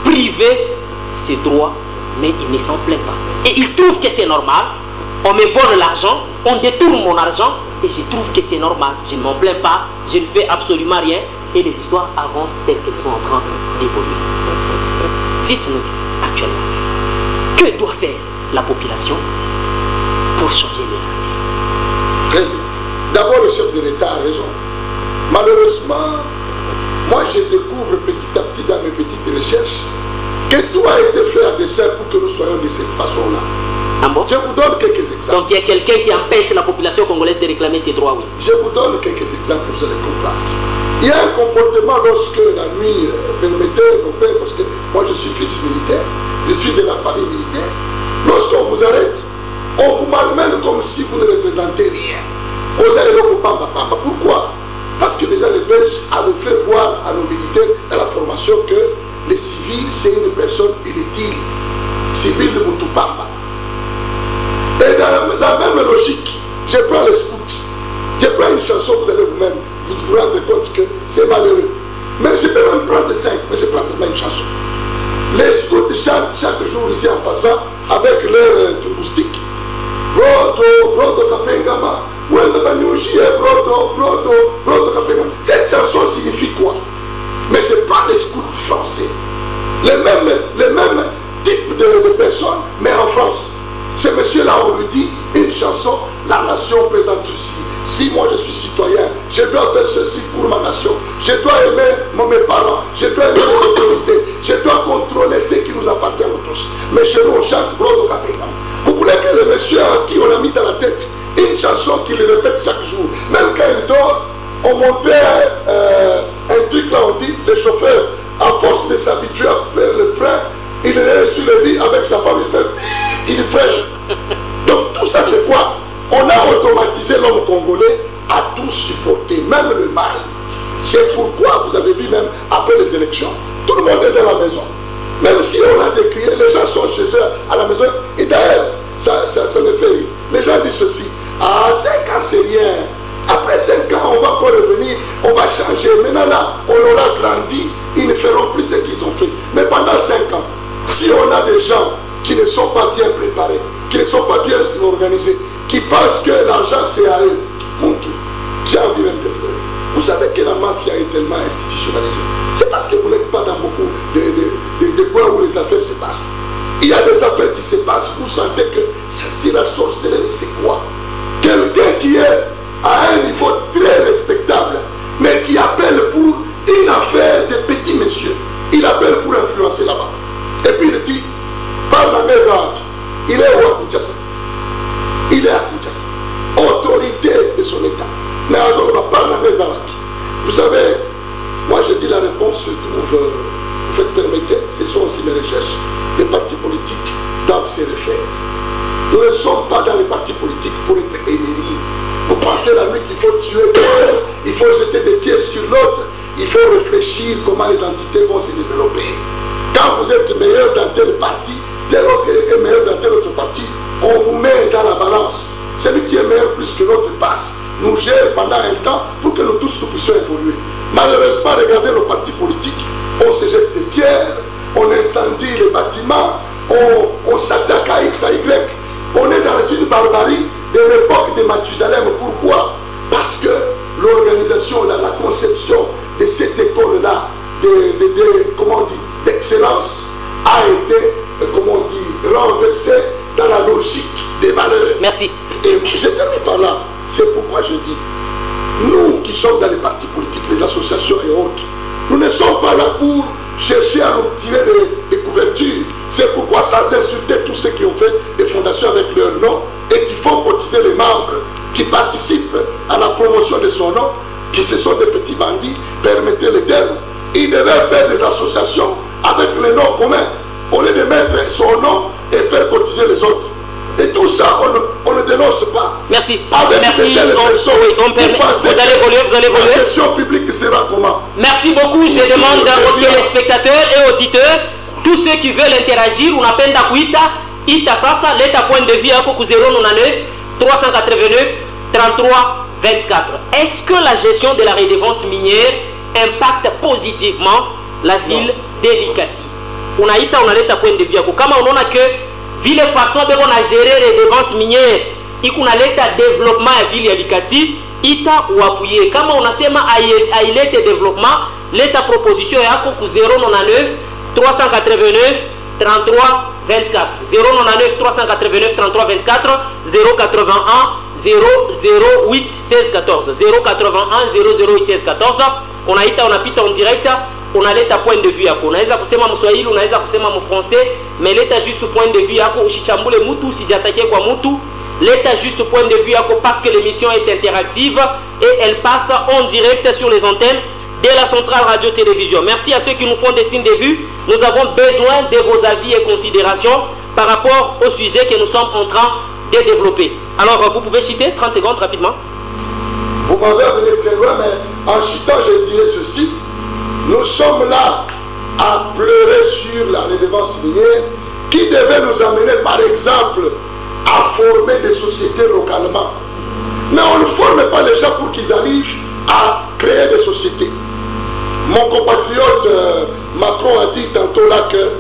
priver ses droits, mais il ne s'en plaint pas. Et il trouve que c'est normal. On me vole l'argent, on détourne mon argent, et je trouve que c'est normal. Je ne m'en plains pas, je ne fais absolument rien, et les histoires avancent telles qu'elles sont en train d'évoluer. Dites-nous actuellement, que doit faire la population pour changer les narratifs? Très bien. D'abord, le chef de l'État a raison. Malheureusement, moi je découvre petit à petit dans mes petites recherches que tout a été fait à dessein pour que nous soyons de cette façon-là. Ah bon? Je vous donne quelques exemples. Donc il y a quelqu'un qui empêche la population congolaise de réclamer ses droits, oui. Je vous donne quelques exemples, vous allez comprendre. Il y a un comportement lorsque la nuit permettait nos pères, parce que moi je suis fils militaire, je suis de la famille militaire. Lorsqu'on vous arrête, on vous malmène comme si vous ne représentez rien. Pourquoi? Parce que déjà les Belges avaient fait voir à nos militaires dans la formation que les civils c'est une personne inutile, civil de Mutupamba. Et dans la même logique, je prends les scouts, je prends une chanson, vous allez vous-même vous rendre compte que c'est malheureux. Mais je peux même prendre 5, mais je prends seulement une chanson. Les scouts chantent chaque jour ici en passant avec leur moustique. Brodo Kapengama, Wendo Kanyushi, Brodo Kapengama. Cette chanson signifie quoi? Mais je prends les scouts français. Les mêmes types de personnes, mais en France. Ce monsieur-là, on lui dit une chanson, la nation présente ceci. Si moi je suis citoyen, je dois faire ceci pour ma nation. Je dois aimer mes parents, je dois aimer les autorités, je dois contrôler ce qui nous appartient à tous. Mais chez nous, on chante Brodo Kapengama. Vous voulez que le monsieur à qui on a mis dans la tête une chanson qu'il répète chaque jour, même quand il dort, on montait un truc là, on dit, le chauffeur, à force de s'habituer à faire le frein, il est sur le lit avec sa femme, il freine. Donc tout ça c'est quoi? On a automatisé l'homme congolais à tout supporter, même le mal. C'est pourquoi vous avez vu même après les élections, tout le monde est dans la maison. Même si on a décrié, les gens sont chez eux à la maison. Et d'ailleurs, ça me fait rire. Les gens disent ceci. Ah, 5 ans, c'est rien. Après 5 ans, on va encore revenir, on va changer. Maintenant, là, on aura grandi. Ils ne feront plus ce qu'ils ont fait. Mais pendant 5 ans, si on a des gens qui ne sont pas bien préparés, qui ne sont pas bien organisés, qui pensent que l'argent, c'est à eux, mon Dieu, j'ai envie même de pleurer. Vous savez que la mafia est tellement institutionnalisée. C'est parce que vous n'êtes pas dans beaucoup de coins où les affaires se passent. Il y a des affaires qui se passent, vous sentez que c'est la sorcellerie, c'est quoi? Quelqu'un qui est à un niveau très respectable, mais qui appelle pour une affaire de petits messieurs. Il appelle pour influencer là-bas. Et puis il dit, parle à mes âges. Il est où à Kinshasa? Il est à Kinshasa. Autorité de son État. Mais alors, on va parler à mes âges. Vous savez, moi je dis la réponse se trouve, vous permettez, ce sont aussi mes recherches. Les partis politiques doivent se refaire. Nous ne sommes pas dans les partis politiques pour être ennemis. Vous pensez la nuit qu'il faut tuer quelqu'un, il faut jeter des pierres sur l'autre, il faut réfléchir comment les entités vont se développer. Quand vous êtes meilleur dans tel parti, tel autre est meilleur dans tel autre parti, on vous met dans la balance. Celui qui est meilleur plus que l'autre passe, nous gère pendant un temps pour que nous tous nous puissions évoluer. Malheureusement, regardez nos partis politiques, on se jette des pierres, on incendie les bâtiments, on s'attaque à X, à Y. On est dans une barbarie de l'époque de Mathusalem. Pourquoi? Parce que l'organisation, la conception de cette école-là, d'excellence, a été, renversée dans la logique des valeurs. Merci. Et je termine par là. C'est pourquoi je dis, nous qui sommes dans les partis politiques, les associations et autres, nous ne sommes pas là pour chercher à nous tirer des couvertures. C'est pourquoi, sans insulter tous ceux qui ont fait des fondations avec leur nom et qui font cotiser les membres, qui participent à la promotion de son nom, qui ce sont des petits bandits, permettez les termes. Ils devaient faire des associations avec le nom commun, au lieu de mettre son nom et faire cotiser les autres. Et tout ça, on ne dénonce pas. Merci. Avec Merci. de telles personnes, Vous allez évoluer. La question publique sera comment? Merci beaucoup. Je demande aux téléspectateurs et auditeurs, tous ceux qui veulent interagir, on appelle d'Akuita, Ita Sasa, l'État point de vue à 099 389 33 24. Est-ce que la gestion de la redevance minière impacte positivement la ville d'Elikasi? On a Ita, on a l'État point de vue à Comme on a que ville façon de on a géré les dépenses minières et qu'on a l'état développement à ville d'Elikasi, ita ou appuyé. Comme on a sema à l'état développement, l'état proposition est à 099 389 33 24 099 389 33 24 081 008 16 14 081 008 16 14. On a ita, on a pita en direct. On a l'état point de vue yako. Unaweza kusema Mswahili, unaweza kusema Mfrançais, mais l'état juste point de vue yako usichambule mtu, usijatakie kwa mtu. L'état juste point de vue yako parce que l'émission est interactive et elle passe en direct sur les antennes de la centrale radio-télévision. Merci à ceux qui nous font des signes de vue. Nous avons besoin de vos avis et considérations par rapport au sujet que nous sommes en train de développer. Alors, vous pouvez citer 30 secondes rapidement. Vous m'avez amené très loin, mais en citant, je dirais ceci. Nous sommes là à pleurer sur la redevance minière qui devait nous amener, par exemple, à former des sociétés localement. Mais on ne forme pas les gens pour qu'ils arrivent à créer des sociétés. Mon compatriote Macron a dit tantôt là que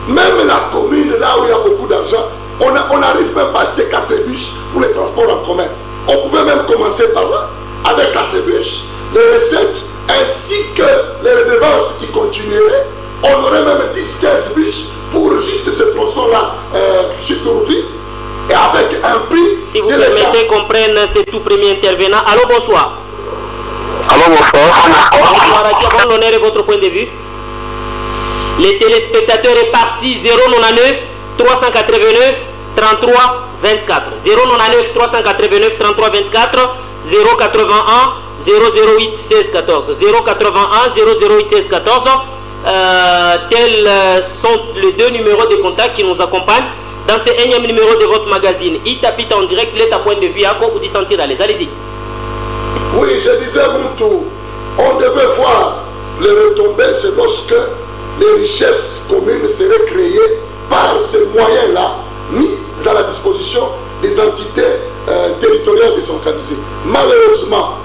même la commune, là où il y a beaucoup d'argent, on n'arrive même pas à acheter 4 bus pour les transports en commun. On pouvait même commencer par là, avec 4 bus, les recettes, ainsi que les redevances qui continueraient. On aurait même 10-15 bus pour juste ce tronçon-là sur Tourville, et avec un prix. Si vous permettez qu'on prenne ce tout premier intervenant. Allô, bonsoir. Allô, bonsoir. Bonsoir, à qui avons l'honneur et votre point de vue? Les téléspectateurs est parti 099 389 33 24 099 389 33 24 081 008 16 14 081 008 16 14. Tels sont les deux numéros de contact qui nous accompagnent dans ce énième numéro de votre magazine. Itapita en direct, l'État point de vue à quoi vous dites sentir à l'aise. Allez-y. Oui, je disais mon tour. On devait voir les retombées, c'est lorsque les richesses communes seraient créées par ces moyens-là, mis à la disposition des entités territoriales décentralisées. Malheureusement,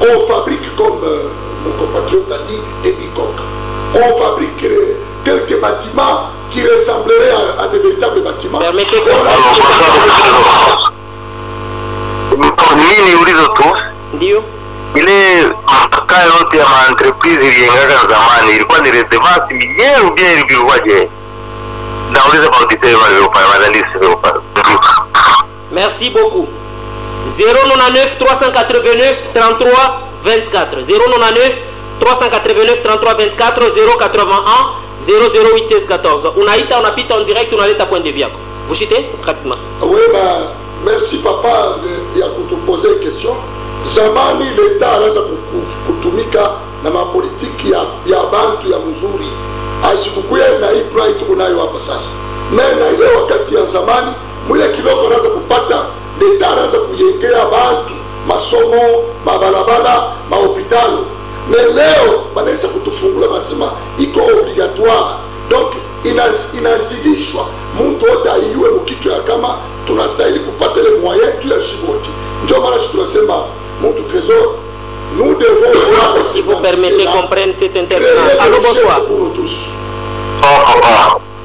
on fabrique, comme mon compatriote a dit, des bicoques. On fabrique quelques bâtiments qui ressembleraient à des véritables bâtiments. Permettez que mimi niulizo tu ndio ile makaa yote ya maentreprise iliyengaga zamani ilikuwa ni redevance miniere ou bien ilikuwaje? Nauliza kwa auditeur waliopata madalisi. Merci beaucoup. 099 389 33 24 099 389 33 24 081 008 16 14. Unaita, unapita en direct, unaleta point de vue. Vous citez rapidement. Oui, mais merci papa ya kutuposer une question. Zamani l'État anaweza kutumika na mapolitiki ya bantu ya mzuri. Asikukuya na hii plan tuko nayo hapa sasa. Na ile wakati ya zamani mwile kidogo anaweza kupata l'État anaweza kuyengea bantu masomo, mabalabala, mahopitalo. Mais leo banaweza kutufungula basema iko obligatoire. Donc inazidishwa mtu wote aiwe mkichwa kama tunastahili kupata les moyens tu ya shiboti. Ndio maana tunasema mtu trésor, nous devons voir. Si vous permettez qu'on prenne cet intervenant. Allô, bonsoir. Pour nous tous.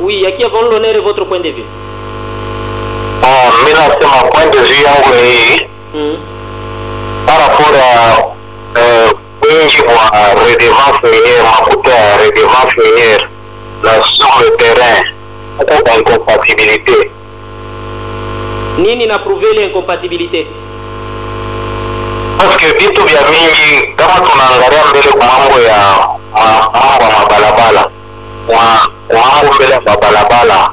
Oui, à qui avons l'honneur et votre point de vue? Mimi nasema point de vue yangu ni hii. Par rapport à wingi wa redevance minière, mafuta ya redevance minière na sur le terrain, huko incompatibilité. Nini na prouvé l'incompatibilité? Parce que vitu vya mingi kama tunaangalia mbele kwa mambo ya mabalabala, mambo mbele ya mabalabala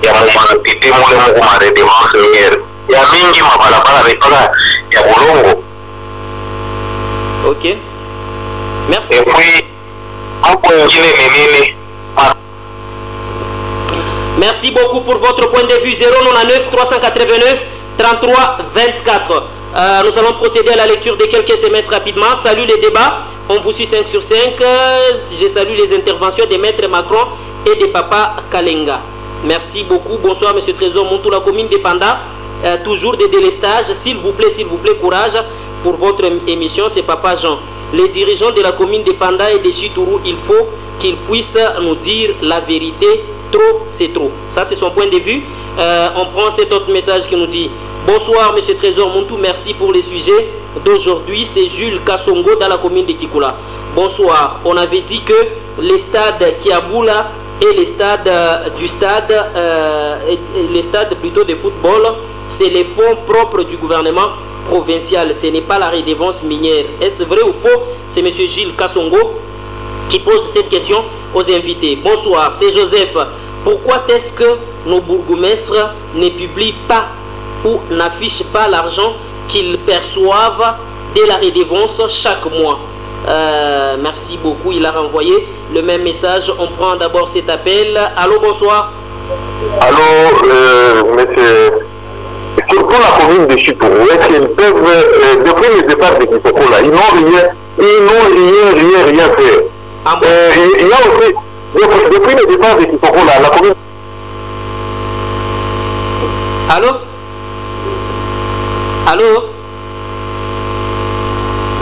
ya mwanapite mule mungu maredevance miniere ya mingi mabalabala mipaka ya bulongo. Ok, merci. Et puis hapo ingine ni nini? Merci beaucoup pour votre point de vue. 099 389 33 24. Nous allons procéder à la lecture de quelques SMS rapidement. Salut les débats. On vous suit 5 sur 5. Je salue les interventions des maîtres Macron et des papas Kalenga. Merci beaucoup. Bonsoir, monsieur Trésor Montou, la commune de Panda. Toujours des délestages. S'il vous plaît, courage pour votre émission. C'est Papa Jean. Les dirigeants de la commune de Panda et de Chitourou, il faut qu'ils puissent nous dire la vérité. Trop, c'est trop. Ça, c'est son point de vue. On prend cet autre message qui nous dit: bonsoir, monsieur Trésor Montou, merci pour les sujets d'aujourd'hui. C'est Jules Kassongo dans la commune de Kikoula. Bonsoir. On avait dit que les stades Kiaboula et les stades les stades plutôt de football, c'est les fonds propres du gouvernement provincial. Ce n'est pas la redevance minière. Est-ce vrai ou faux? C'est monsieur Gilles Kassongo qui pose cette question aux invités. Bonsoir, c'est Joseph. Pourquoi est-ce que nos bourgmestres ne publient pas ou n'affichent pas l'argent qu'ils perçoivent de la redevance chaque mois? Merci beaucoup, il a renvoyé le même message. On prend d'abord cet appel. Allô, bonsoir. Allô, monsieur. Surtout la commune de Chitourou, est-ce qu'ils peuvent, depuis le départ de Kitoko, là, ils n'ont rien fait. Ah bon? Il y a aussi, depuis le départ de Kitoko, là, la commune... Allô? Allô?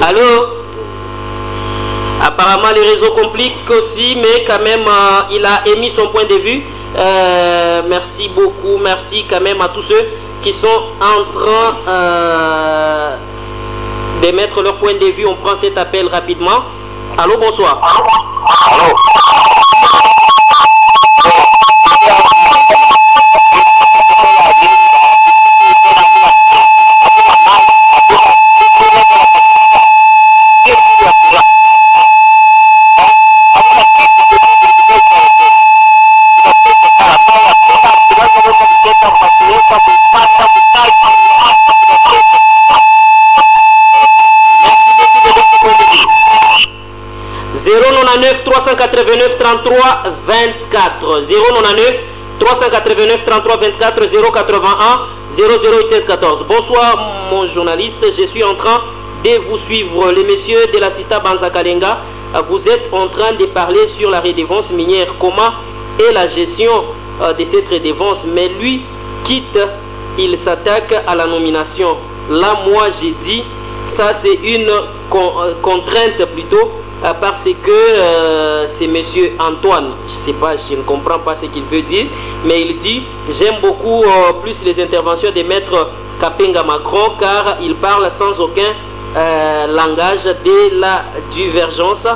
Allô? Apparemment, les réseaux compliquent aussi, mais quand même, il a émis son point de vue. Merci beaucoup. Merci quand même à tous ceux qui sont en train de mettre leur point de vue. On prend cet appel rapidement. Allô, bonsoir. Allô? 099 389 33 24 099 389 33 24 081 0016 14. Bonsoir mon journaliste, je suis en train de vous suivre. Les messieurs de l'assistant Banza Kalenga, vous êtes en train de parler sur la redevance minière, comment est la gestion de cette redevance, mais lui quitte, il s'attaque à la nomination. Là moi j'ai dit ça c'est une contrainte plutôt, parce que c'est monsieur Antoine, je sais pas, je ne comprends pas ce qu'il veut dire, mais il dit j'aime beaucoup plus les interventions des maîtres Kapenga Macron, car il parle sans aucun langage de la divergence.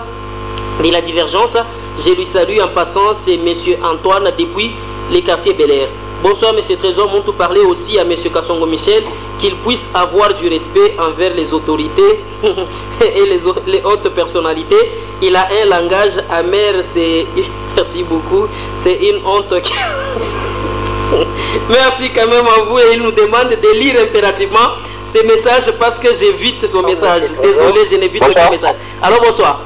Je lui salue en passant, c'est monsieur Antoine depuis les quartiers Bel Air. Bonsoir monsieur Trésor Montou, parler aussi à monsieur Kassongo Michel qu'il puisse avoir du respect envers les autorités et les hautes personnalités. Il a un langage amer, c'est... Merci beaucoup, c'est une honte. Merci quand même à vous, et il nous demande de lire impérativement ces messages parce que j'évite son message. Désolé, je n'évite aucun message. Alors bonsoir.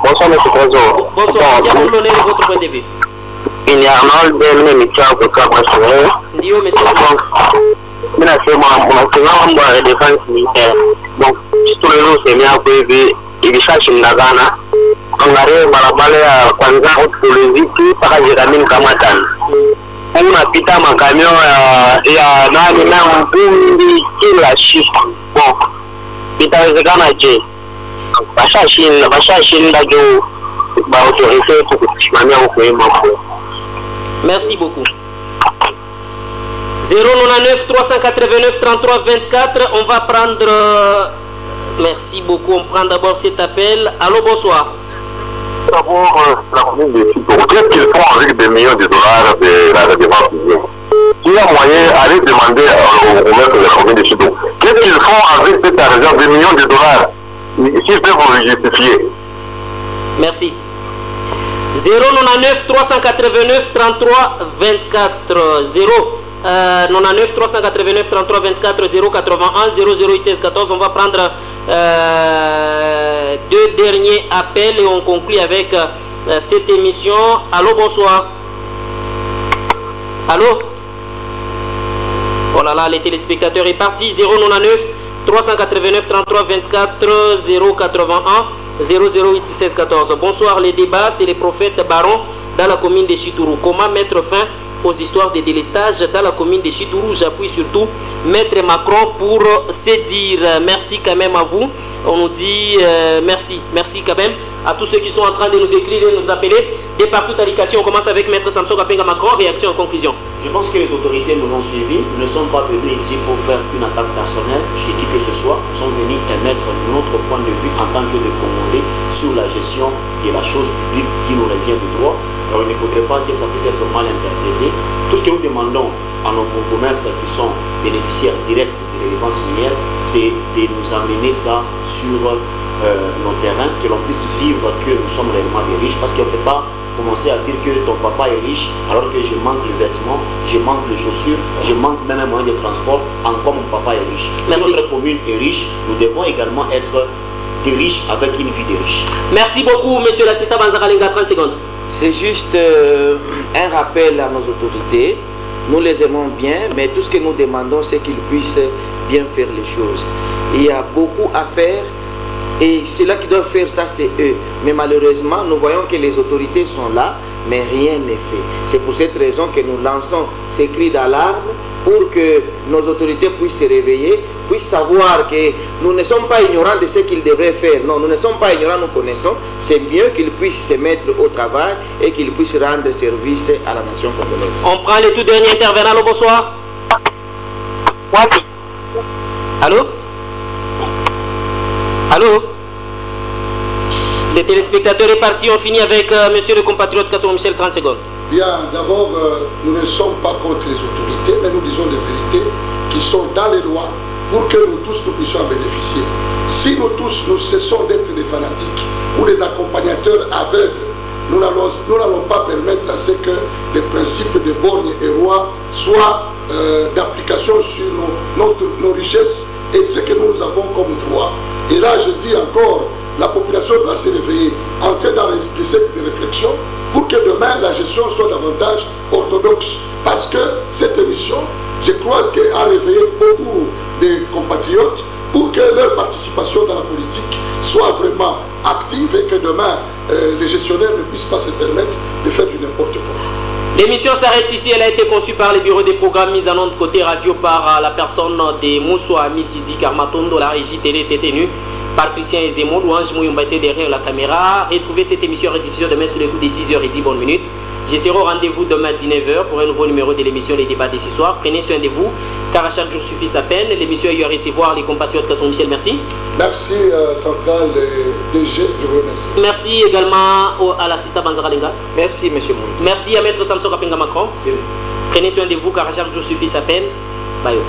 Bonsoir monsieur Trésor. Bonsoir, quel est l'honneur de votre point de vue? Il y a un autre Ndio monsieur. Mimi nasema unatumia mambo ya defense militaire. Donc tous les jours c'est bien hivi ilishashindagana. Angalia barabara ya kwanza utuliziki mpaka jirani kama tano. Unapita makamio ya nani na mbundi kila siku. Bon. Itawezekana je? Bashashinda juu ba autorité kusimamia huko mambo. Merci beaucoup. 099 389 33 24. On va prendre... Merci beaucoup. On prend d'abord cet appel. Allô, bonsoir. D'abord, la commune de Chitourou, qu'est-ce qu'ils font avec des millions de dollars de la redevance? s'il y a moyen, allez demander au maître de la commune de Chidou. Qu'est-ce qu'ils font avec cet argent de millions de dollars? S'ils peuvent vous le justifier. Merci. 099 389 33 24 099 389 33 24 081 0016 14. On va prendre deux derniers appels et on conclut avec cette émission. Allô, bonsoir. Allô? Oh là là, les téléspectateurs est parti. 099 389 33 24 081 008 16 14. Bonsoir, les débats, c'est les prophètes barons dans la commune de Chitourou. Comment mettre fin aux histoires de délestage dans la commune de Chitourou? J'appuie surtout Maître Macron pour se dire. Merci quand même à vous. On nous dit merci quand même à tous ceux qui sont en train de nous écrire et de nous appeler de partout à l'éducation. On commence avec Maître Samson Kapenga Macron. Réaction en conclusion. Je pense que les autorités nous ont suivis. Nous ne sommes pas venus ici pour faire une attaque personnelle chez qui que ce soit. Nous sommes venus émettre notre point de vue en tant que de Congolais sur la gestion de la chose publique qui nous revient de droit. Alors il ne faudrait pas que ça puisse être mal interprété. Tout ce que nous demandons à nos bourgmestres qui sont bénéficiaires directs de l'élevage minière, c'est de nous amener ça sur nos terrains, que l'on puisse vivre que nous sommes réellement des riches, parce qu'on ne peut pas commencer à dire que ton papa est riche alors que je manque les vêtements, je manque les chaussures, je manque même un moyen de transport, en quoi mon papa est riche. Si notre commune est riche, nous devons également être des riches avec une vie de riche. Merci beaucoup, monsieur l'assistant Banzaralinga, 30 secondes. C'est juste un rappel à nos autorités. Nous les aimons bien, mais tout ce que nous demandons, c'est qu'ils puissent bien faire les choses. Il y a beaucoup à faire et ceux-là qui doivent faire ça, c'est eux. Mais malheureusement, nous voyons que les autorités sont là, mais rien n'est fait. C'est pour cette raison que nous lançons ces cris d'alarme pour que nos autorités puissent se réveiller, puissent savoir que nous ne sommes pas ignorants de ce qu'ils devraient faire. Non, nous ne sommes pas ignorants, nous connaissons. C'est mieux qu'ils puissent se mettre au travail et qu'ils puissent rendre service à la nation congolaise. On prend les tout derniers intervenants. Allô, bonsoir. Allô? Allô? Ces téléspectateurs est parti. On finit avec monsieur le compatriote Kasson Michel, 30 secondes. Bien, d'abord, nous ne sommes pas contre les autorités, mais nous disons des vérités qui sont dans les lois pour que nous tous nous puissions en bénéficier. Si nous tous nous cessons d'être des fanatiques ou des accompagnateurs aveugles, nous n'allons pas permettre à ce que les principes de borgne et roi soient d'application sur nos richesses et ce que nous avons comme droit. Et là, je dis encore, la population doit se réveiller, entrer dans les cercles de réflexion pour que demain la gestion soit davantage orthodoxe. Parce que cette émission, je crois qu'elle a réveillé beaucoup de compatriotes pour que leur participation dans la politique soit vraiment active et que demain les gestionnaires ne puissent pas se permettre de faire du n'importe quoi. L'émission s'arrête ici. Elle a été conçue par le bureau des programmes mis en onde côté radio par la personne de Mousso Sidi Karmatondo. La régie télé était tenue par Christian Ezemo. Louange Mouyumba était derrière la caméra. Retrouvez cette émission en rediffusion demain sur les coups de 6h10 bonne minute. Je serai au rendez-vous demain à 19h pour un nouveau numéro de l'émission Les Débats de ce soir. Prenez soin de vous, car à chaque jour suffit sa peine. L'émission a eu à recevoir les compatriotes Kasson Michel. Merci. Merci Central DG, je vous remercie. Merci également à l'assistant Banzaralinga. Merci, monsieur Mountou. Merci à Maître Samson Kapenga Macron. Prenez soin de vous, car à chaque jour suffit sa peine. Bye.